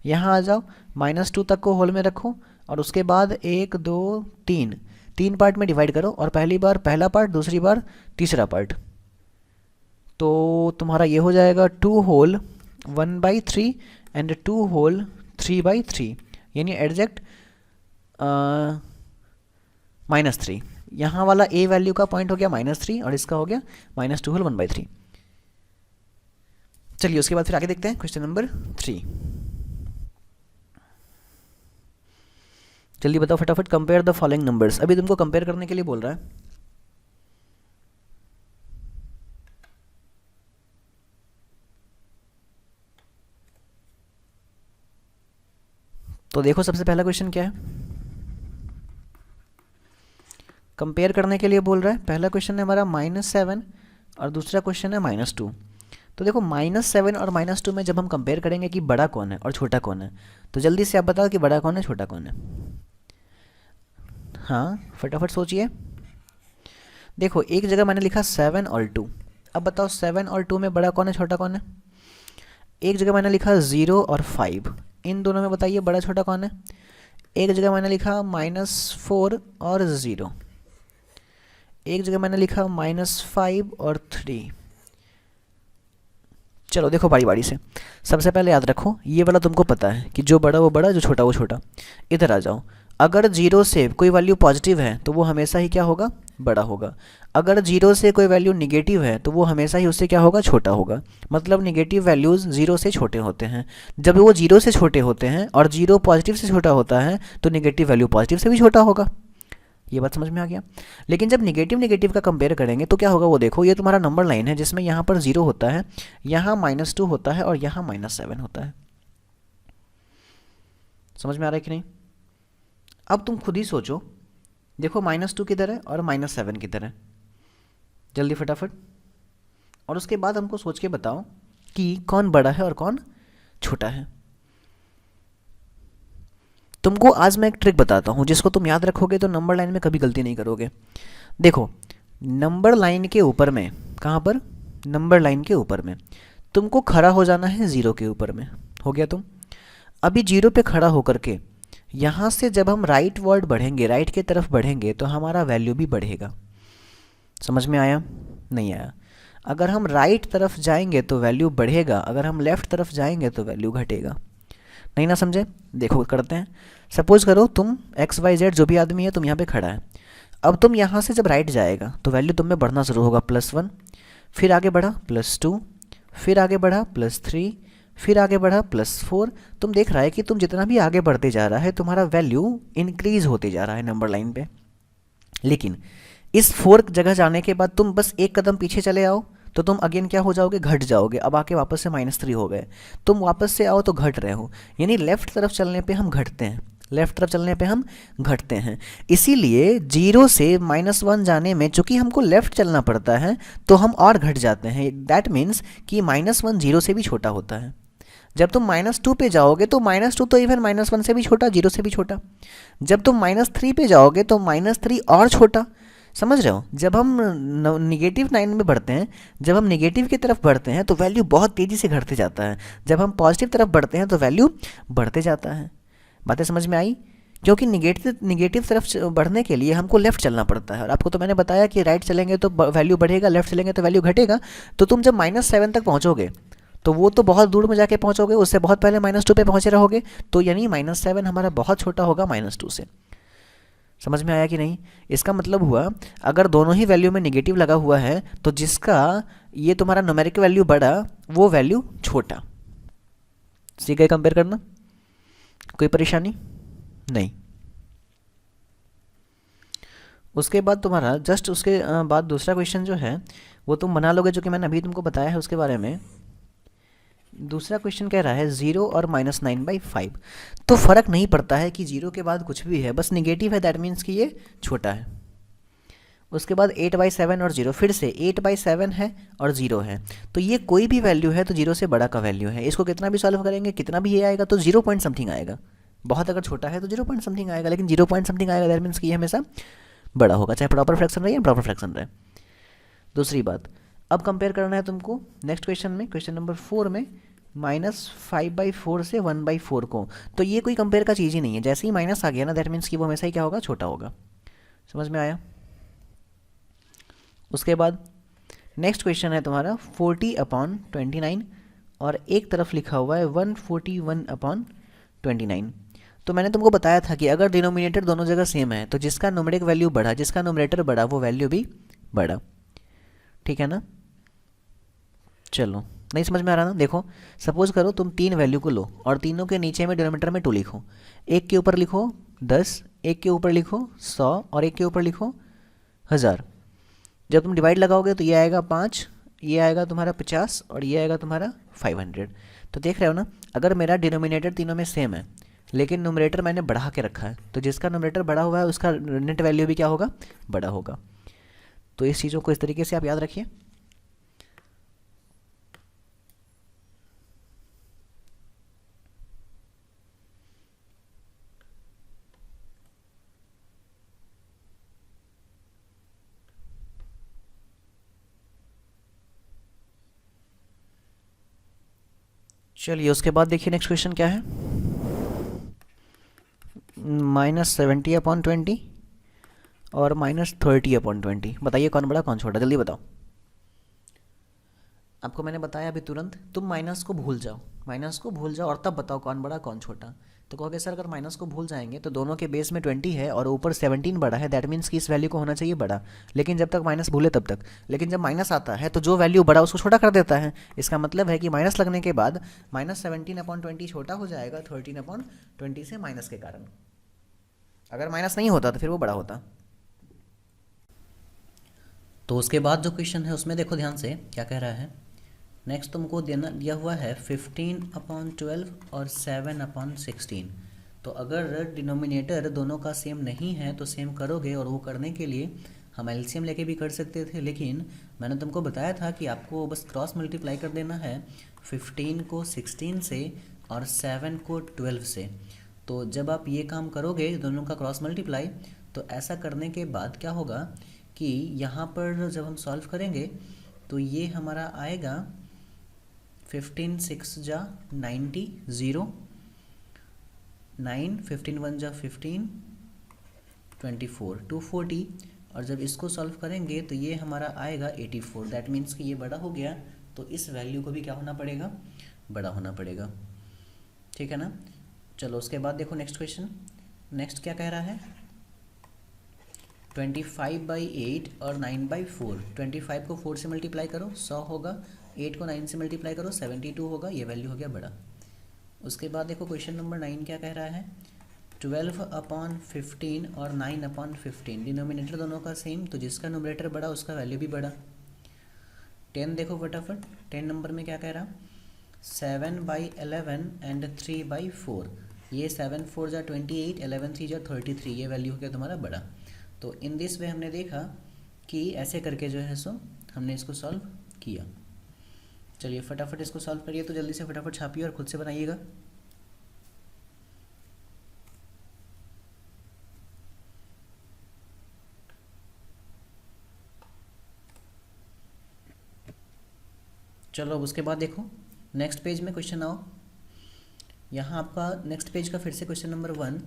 यहाँ आ जाओ, -2 तक को होल में रखो, और उसके बाद 1 2 3 पार्ट में डिवाइड करो, और पहली बार पहला पार्ट, दूसरी बार तीसरा पार्ट, तो तुम्हारा ये हो जाएगा 2 होल 1/3 एंड 2 होल 3/3, यानी एग्जैक्ट -3। यहाँ वाला A वैल्यू का पॉइंट हो गया -3, और इसका हो गया -2 होल 1/3। चलिए उसके बाद फिर आगे देखते हैं क्वेश्चन नंबर 3। जल्दी बताओ फटाफट, कंपेयर द फॉलोइंग नंबर्स। अभी तुमको कंपेयर करने के लिए बोल रहा है। तो देखो सबसे पहला क्वेश्चन क्या है, कंपेयर करने के लिए बोल रहा है। पहला क्वेश्चन है हमारा -7 और दूसरा क्वेश्चन है -2। तो देखो -7 और -2 में जब हम कंपेयर करेंगे कि बड़ा कौन है और छोटा कौन है, तो जल्दी से आप बताओ कि बड़ा कौन है छोटा कौन है। हाँ फटाफट सोचिए। देखो एक जगह मैंने लिखा 7 और 2, अब बताओ 7 और 2 में बड़ा कौन है छोटा कौन है। एक जगह मैंने लिखा 0 और 5, इन दोनों में बताइए बड़ा छोटा कौन है। एक जगह मैंने लिखा -4 और 0, एक जगह मैंने लिखा -5 और 3। चलो देखो बारी बारी से, सबसे पहले याद रखो ये वाला तुमको पता है कि जो बड़ा वो बड़ा, जो छोटा वो छोटा। इधर आ जाओ, अगर 0 से कोई वैल्यू पॉजिटिव है तो वो हमेशा ही क्या होगा, बड़ा होगा। अगर 0 से कोई वैल्यू निगेटिव है तो वो हमेशा ही उससे क्या होगा, छोटा होगा। मतलब निगेटिव वैल्यूज़ 0 से छोटे होते हैं। जब वो 0 से छोटे होते हैं और 0 पॉजिटिव से छोटा होता है तो निगेटिव वैल्यू पॉजिटिव से भी छोटा होगा। ये बात समझ में आ गया। लेकिन जब निगेटिव निगेटिव का कंपेयर करेंगे तो क्या होगा, वो देखो ये तुम्हारा नंबर लाइन है जिसमें यहाँ पर 0 होता है, यहाँ -2 होता है और यहाँ -7 होता है। समझ में आ रहा है कि नहीं। अब तुम खुद ही सोचो, देखो -2 किधर है और -7 किधर है, जल्दी फटाफट। और उसके बाद हमको सोच के बताओ कि कौन बड़ा है और कौन छोटा है। तुमको आज मैं एक ट्रिक बताता हूँ जिसको तुम याद रखोगे तो नंबर लाइन में कभी गलती नहीं करोगे। देखो नंबर लाइन के ऊपर में, कहाँ पर, नंबर लाइन के ऊपर में तुमको खड़ा हो जाना है 0 के ऊपर में। हो गया तुम अभी 0 पे खड़ा होकर के यहाँ से जब हम राइट वर्ड बढ़ेंगे, राइट के तरफ बढ़ेंगे तो हमारा वैल्यू भी बढ़ेगा। समझ में आया, नहीं आया। अगर हम राइट तरफ जाएंगे तो वैल्यू बढ़ेगा, अगर हम लेफ़्ट तरफ जाएंगे तो वैल्यू घटेगा। नहीं ना समझे। देखो करते हैं। सपोज करो तुम XYZ जो भी आदमी है, तुम यहाँ पे खड़ा है। अब तुम यहाँ से जब राइट जाएगा तो वैल्यू तुम में बढ़ना शुरू होगा, +1, फिर आगे बढ़ा +2, फिर आगे बढ़ा +3, फिर आगे बढ़ा +4। तुम देख रहा है कि तुम जितना भी आगे बढ़ते जा रहा है तुम्हारा वैल्यू इंक्रीज होते जा रहा है नंबर लाइन पे। लेकिन इस 4 जगह जाने के बाद तुम बस एक कदम पीछे चले आओ तो तुम अगेन क्या हो जाओगे, घट जाओगे। अब आके वापस से -3 हो गए, तुम वापस से आओ तो घट रहे हो। यानी लेफ़्ट तरफ चलने पे हम घटते हैं, लेफ़्ट तरफ चलने पे हम घटते हैं। इसीलिए 0 से -1 जाने में चूँकि हमको लेफ़्ट चलना पड़ता है तो हम और घट जाते हैं। दैट मीन्स कि -1 0 से भी छोटा होता है। जब तुम -2 पे जाओगे तो -2 तो इवन -1 से भी छोटा, 0 से भी छोटा। जब तुम -3 पे जाओगे तो -3 और छोटा। समझ रहे हो। जब हम निगेटिव लाइन में बढ़ते हैं, जब हम निगेटिव की तरफ बढ़ते हैं तो वैल्यू बहुत तेज़ी से घटते जाता है। जब हम पॉजिटिव तरफ बढ़ते हैं तो वैल्यू बढ़ते जाता है। बातें समझ में आई। क्योंकि निगेटिव निगेटिव तरफ बढ़ने के लिए हमको लेफ़्ट चलना पड़ता है, और आपको तो मैंने बताया कि राइट चलेंगे तो वैल्यू बढ़ेगा, लेफ़्ट चलेंगे तो वैल्यू घटेगा। तो तुम जब -7 तक पहुँचोगे तो वो तो बहुत दूर में जाके पहुँचोगे, उससे बहुत पहले -2 पे पहुँचे रहोगे, तो यानी -7 हमारा बहुत छोटा होगा -2 से। समझ में आया कि नहीं? इसका मतलब हुआ अगर दोनों ही वैल्यू में निगेटिव लगा हुआ है तो जिसका ये तुम्हारा न्यूमेरिक वैल्यू बड़ा वो वैल्यू छोटा। सीख गए कंपेयर करना? कोई परेशानी नहीं। उसके बाद तुम्हारा जस्ट उसके बाद दूसरा क्वेश्चन जो है वो तुम बना लोगे, जो कि मैंने अभी तुमको बताया है उसके बारे में। दूसरा क्वेश्चन कह रहा है 0 और -9/5। तो फ़र्क नहीं पड़ता है कि 0 के बाद कुछ भी है, बस निगेटिव है, दैट मीन्स कि ये छोटा है। उसके बाद 8/7 और 0, फिर से 8/7 है और 0 है, तो ये कोई भी वैल्यू है तो 0 से बड़ा का वैल्यू है। इसको कितना भी सॉल्व करेंगे, कितना भी ये आएगा तो 0 पॉइंट समथिंग आएगा। बहुत अगर छोटा है तो 0 पॉइंट समथिंग आएगा, लेकिन 0 पॉइंट समथिंग आएगा दैट मीन्स कि ये हमेशा बड़ा होगा, चाहे प्रॉपर फ्रैक्शन रहे या प्रॉपर फ्रैक्शन रहे। दूसरी बात, अब कंपेयर करना है तुमको नेक्स्ट क्वेश्चन में, क्वेश्चन नंबर 4 में -5/4 से 1/4 को। तो ये कोई कंपेयर का चीज़ ही नहीं है, जैसे ही माइनस आ गया ना दैट मीन्स कि वो हमेशा ही क्या होगा, छोटा होगा। समझ में आया? उसके बाद नेक्स्ट क्वेश्चन है तुम्हारा 40/29 और एक तरफ लिखा हुआ है 141/29। तो मैंने तुमको बताया था कि अगर डिनोमिनेटर दोनों जगह सेम है तो जिसका न्यूमरिक वैल्यू बढ़ा, जिसका न्यूमरेटर बढ़ा, वो वैल्यू भी बढ़ा। ठीक है ना? चलो, नहीं समझ में आ रहा ना? देखो, सपोज करो तुम 3 वैल्यू को लो और तीनों के नीचे में डिनोमिनेटर में 2 लिखो। एक के ऊपर लिखो 10, एक के ऊपर लिखो 100 और एक के ऊपर लिखो 1000। जब तुम डिवाइड लगाओगे तो ये आएगा 5, ये आएगा तुम्हारा 50 और ये आएगा तुम्हारा 500। तो देख रहे हो ना, अगर मेरा डिनोमिनेटर तीनों में सेम है लेकिन न्यूमरेटर मैंने बढ़ा के रखा है, तो जिसका न्यूमरेटर बड़ा हुआ है उसका नेट वैल्यू भी क्या होगा, बड़ा होगा। तो इस चीज़ों को इस तरीके से आप याद रखिए। चलिए उसके बाद देखिए नेक्स्ट क्वेश्चन क्या है, -70/20 और -30/20। बताइए कौन बड़ा कौन छोटा, जल्दी बताओ। आपको मैंने बताया अभी तुरंत, तुम माइनस को भूल जाओ, माइनस को भूल जाओ और तब बताओ कौन बड़ा कौन छोटा। तो कहोगे सर अगर माइनस को भूल जाएंगे तो दोनों के बेस में 20 है और ऊपर 17 बड़ा है, दैट मीन्स कि इस वैल्यू को होना चाहिए बड़ा। लेकिन जब तक माइनस भूले तब तक, लेकिन जब माइनस आता है तो जो वैल्यू बड़ा उसको छोटा कर देता है। इसका मतलब है कि माइनस लगने के बाद -17/20 छोटा हो जाएगा 13/20 से माइनस के कारण। अगर माइनस नहीं होता तो फिर वो बड़ा होता। तो उसके बाद जो क्वेश्चन है उसमें देखो ध्यान से क्या कह रहा है। नेक्स्ट तुमको दिया हुआ है 15/12 और 7/16। तो अगर डिनोमिनेटर दोनों का सेम नहीं है तो सेम करोगे, और वो करने के लिए हम एलसीएम लेके भी कर सकते थे, लेकिन मैंने तुमको बताया था कि आपको बस क्रॉस मल्टीप्लाई कर देना है 15 को 16 से और 7 को 12 से। तो जब आप ये काम करोगे दोनों का क्रॉस मल्टीप्लाई, तो ऐसा करने के बाद क्या होगा कि यहाँ पर जब हम सॉल्व करेंगे तो ये हमारा आएगा 15 6 जा 90, 0 9, 15 1 जा 15, 24 240। और जब इसको सॉल्व करेंगे तो ये हमारा आएगा 84। दैट मीन्स कि ये बड़ा हो गया, तो इस वैल्यू को भी क्या होना पड़ेगा, बड़ा होना पड़ेगा। ठीक है ना? चलो उसके बाद देखो नेक्स्ट क्वेश्चन। नेक्स्ट क्या कह रहा है, 25/8 और 9/4। 25 को 4 से मल्टीप्लाई करो 100 होगा, 8 को 9 से मल्टीप्लाई करो 72 होगा, ये वैल्यू हो गया बड़ा। उसके बाद देखो क्वेश्चन नंबर 9 क्या कह रहा है, 12/15 और 9/15। डिनोमिनेटर दोनों का सेम, तो जिसका न्यूमरेटर बड़ा उसका वैल्यू भी बड़ा। 10 देखो फटाफट, 10 नंबर में क्या कह रहा, 7/11 एंड 3/4। ये 7 4 जा 28, 11 3 जा 33, ये वैल्यू हो गया तुम्हारा बड़ा। तो इन दिस वे हमने देखा कि ऐसे करके जो है सो हमने इसको सॉल्व किया। चलिए फटाफट इसको सॉल्व करिए, तो जल्दी से फटाफट छापिए और खुद से बनाइएगा। चलो अब उसके बाद देखो नेक्स्ट पेज में क्वेश्चन आओ। यहाँ आपका नेक्स्ट पेज का फिर से क्वेश्चन नंबर 1,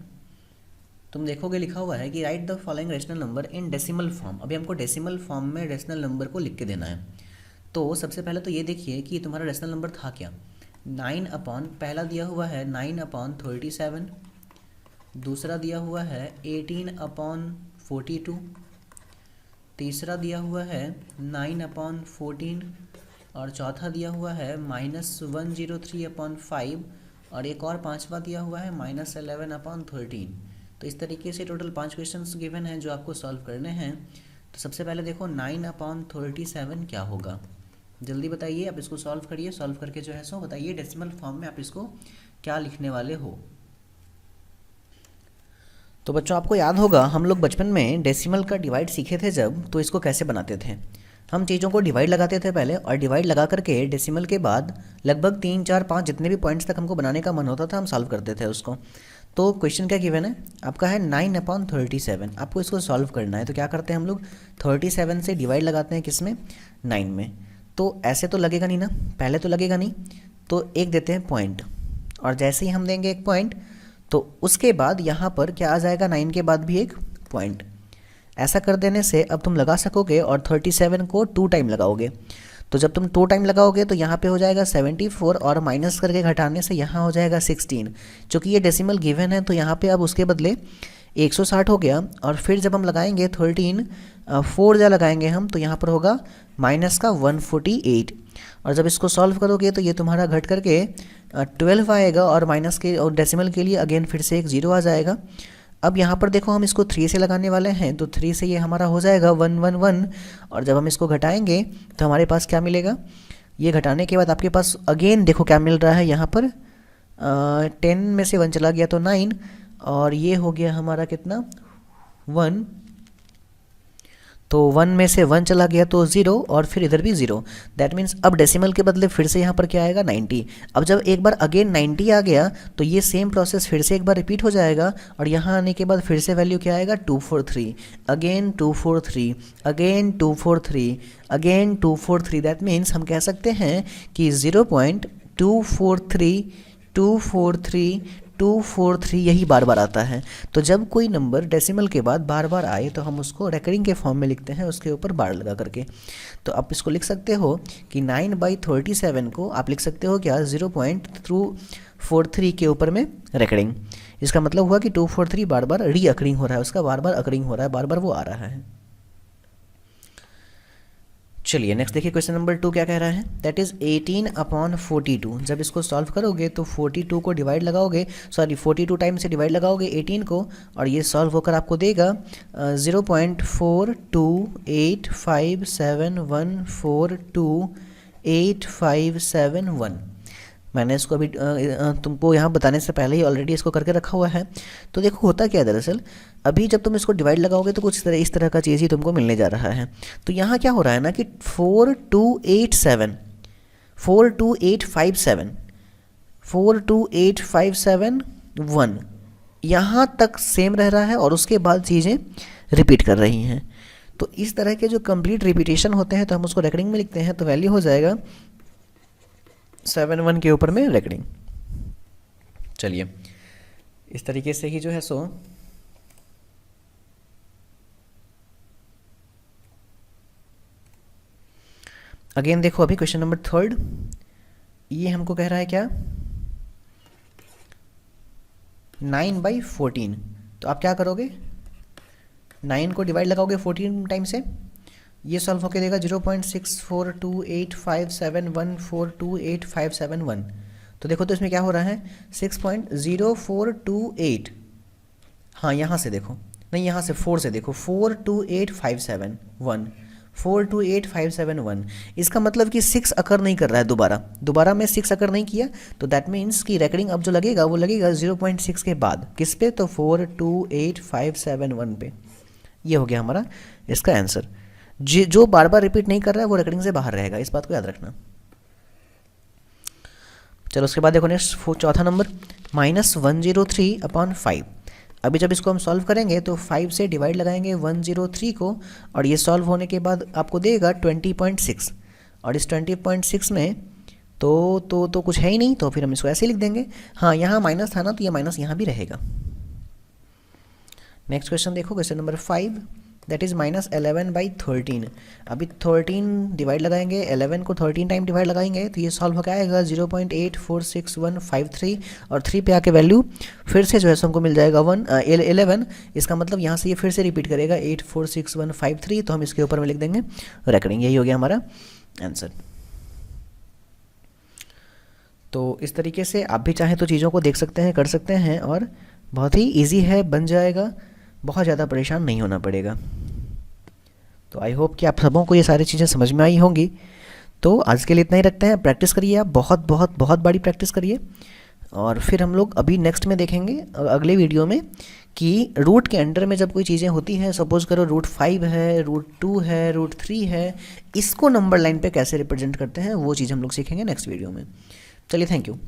तुम देखोगे लिखा हुआ है कि right the following rational number in decimal form. अभी हमको डेसिमल फॉर्म में रेशनल नंबर को लिख के देना है। तो सबसे पहले तो ये देखिए कि तुम्हारा रेशनल नंबर था क्या। 9 अपॉन, पहला दिया हुआ है 9 अपॉन 37, दूसरा दिया हुआ है 18 अपॉन 42, तीसरा दिया हुआ है 9 अपॉन 14, और चौथा दिया हुआ है -103 अपॉन 5, और एक और पांचवा दिया हुआ है -11 अपॉन 13। तो इस तरीके से टोटल 5 क्वेश्चंस गिवन हैं जो आपको सॉल्व करने हैं। तो सबसे पहले देखो 9 अपॉन 37 क्या होगा, जल्दी बताइए। आप इसको सॉल्व करिए, सॉल्व करके जो है सो बताइए डेसिमल फॉर्म में आप इसको क्या लिखने वाले हो। तो बच्चों आपको याद होगा हम लोग बचपन में डेसिमल का डिवाइड सीखे थे जब, तो इसको कैसे बनाते थे। हम चीज़ों को डिवाइड लगाते थे पहले, और डिवाइड लगा करके डेसिमल के बाद लगभग 3, 4, 5 जितने भी पॉइंट्स तक हमको बनाने का मन होता था हम सॉल्व करते थे उसको। तो क्वेश्चन क्या गिवन है आपका है 9 अपॉन 37, आपको इसको सॉल्व करना है। तो क्या करते हैं हम लोग 37 से डिवाइड लगाते हैं किस में, 9 में। तो ऐसे तो लगेगा नहीं ना, पहले तो लगेगा नहीं, तो एक देते हैं पॉइंट, और जैसे ही हम देंगे एक पॉइंट तो उसके बाद यहाँ पर क्या आ जाएगा, 9 के बाद भी एक पॉइंट। ऐसा कर देने से अब तुम लगा सकोगे, और 37 को 2 टाइम लगाओगे। तो जब तुम 2 टाइम लगाओगे तो यहाँ पे हो जाएगा 74, और माइनस करके घटाने से यहाँ हो जाएगा 16। चूँकि ये डेसिमल गिवन है तो यहाँ पे अब उसके बदले 160 हो गया। और फिर जब हम लगाएंगे 13 4 जा लगाएंगे हम, तो यहाँ पर होगा माइनस का 148। और जब इसको सॉल्व करोगे तो ये तुम्हारा घट करके 12 आएगा, और माइनस के और डेसिमल के लिए अगेन फिर से एक 0 आ जाएगा। अब यहाँ पर देखो हम इसको 3 से लगाने वाले हैं, तो 3 से ये हमारा हो जाएगा 111, और जब हम इसको घटाएंगे तो हमारे पास क्या मिलेगा, ये घटाने के बाद आपके पास अगेन देखो क्या मिल रहा है यहाँ पर 10 में से 1 चला गया तो 9, और ये हो गया हमारा कितना 1, तो 1 में से 1 चला गया तो 0, और फिर इधर भी 0। दैट मीन्स अब डेसिमल के बदले फिर से यहाँ पर क्या आएगा 90। अब जब एक बार अगेन 90 आ गया तो ये सेम प्रोसेस फिर से एक बार रिपीट हो जाएगा, और यहाँ आने के बाद फिर से वैल्यू क्या आएगा 243, again 243, again 243, again 243। That means हम कह सकते हैं कि 0.243 243 243 यही बार बार आता है। तो जब कोई नंबर डेसिमल के बाद बार बार आए तो हम उसको रेकरिंग के फॉर्म में लिखते हैं, उसके ऊपर बार लगा करके। तो आप इसको लिख सकते हो कि 9/37 को आप लिख सकते हो क्या 0.243 के ऊपर में रेकरिंग। इसका मतलब हुआ कि 243 बार बार री अकरिंग हो रहा है, उसका बार बार अकरिंग हो रहा है, बार बार वो आ रहा है। चलिए नेक्स्ट देखिए क्वेश्चन नंबर 2 क्या कह रहा है, दैट इज़ 18 अपॉन 42। जब इसको सॉल्व करोगे तो 42 को डिवाइड लगाओगे, 42 टाइम से डिवाइड लगाओगे 18 को, और ये सॉल्व होकर आपको देगा 0.428571428571। मैंने इसको अभी तुमको यहाँ बताने से पहले ही ऑलरेडी इसको करके रखा हुआ है। तो देखो होता क्या है दरअसल, अभी जब तुम इसको डिवाइड लगाओगे तो कुछ इस तरह का चीज़ ही तुमको मिलने जा रहा है। तो यहाँ क्या हो रहा है ना कि 42857 यहाँ तक सेम रह रहा है, और उसके बाद चीज़ें रिपीट कर रही हैं। तो इस तरह के जो कंप्लीट रिपीटेशन होते हैं तो हम उसको रेकरिंग में लिखते हैं। तो वैल्यू हो जाएगा 71 के ऊपर में रेकरिंग। चलिए इस तरीके से ही जो है सो अगेन देखो अभी क्वेश्चन नंबर 3, ये हमको कह रहा है क्या 9/14। तो आप क्या करोगे, 9 को डिवाइड लगाओगे 14 टाइम से, ये सॉल्व होकर देगा 0.642857142857 तो देखो तो इसमें क्या हो रहा है 6.0428। हाँ यहाँ से देखो, नहीं यहाँ से 4 से देखो 42857 इसका मतलब कि 6 अकर नहीं कर रहा है, दोबारा में 6 अकर नहीं किया। तो दैट मीन्स कि रेकरिंग अब जो लगेगा वो लगेगा 0.6 के बाद, किस पे, तो 428571 पे। ये हो गया हमारा इसका आंसर। जो बार बार रिपीट नहीं कर रहा है वो रेकरिंग से बाहर रहेगा, इस बात को याद रखना। चलो उसके बाद देखो नेक्स्ट चौथा नंबर -103/5। अभी जब इसको हम सॉल्व करेंगे तो 5 से डिवाइड लगाएंगे 103 को, और ये सॉल्व होने के बाद आपको देगा 20.6, और इस 20.6 में तो कुछ है ही नहीं, तो फिर हम इसको ऐसे लिख देंगे। हाँ यहाँ माइनस था ना, तो ये माइनस यहाँ भी रहेगा। नेक्स्ट क्वेश्चन देखो, क्वेश्चन नंबर 5, दैट इज़ -11/13। अभी 13 डिवाइड लगाएंगे, 11 को 13 टाइम डिवाइड लगाएंगे तो ये सॉल्व हो क्या आएगा 0.846153, और 3 पे आके वैल्यू फिर से जो है हमको मिल जाएगा 11। इसका मतलब यहाँ से ये फिर से रिपीट करेगा 846153, तो हम इसके ऊपर में लिख देंगे रेकरिंग। यही हो गया हमारा आंसर। तो इस तरीके से आप भी चाहें तो चीज़ों को देख सकते हैं, कर सकते हैं, और बहुत ही इजी है, बन जाएगा, बहुत ज़्यादा परेशान नहीं होना पड़ेगा। तो आई होप कि आप सबों को ये सारी चीज़ें समझ में आई होंगी। तो आज के लिए इतना ही रखते हैं। प्रैक्टिस करिए आप, बहुत बहुत बहुत बड़ी प्रैक्टिस करिए, और फिर हम लोग अभी नेक्स्ट में देखेंगे अगले वीडियो में कि रूट के अंडर में जब कोई चीज़ें होती हैं, सपोज करो √5 है, √2 है, √3 है, इसको नंबर लाइन पे कैसे रिप्रेजेंट करते हैं वो चीज़ हम लोग सीखेंगे नेक्स्ट वीडियो में। चलिए, थैंक यू।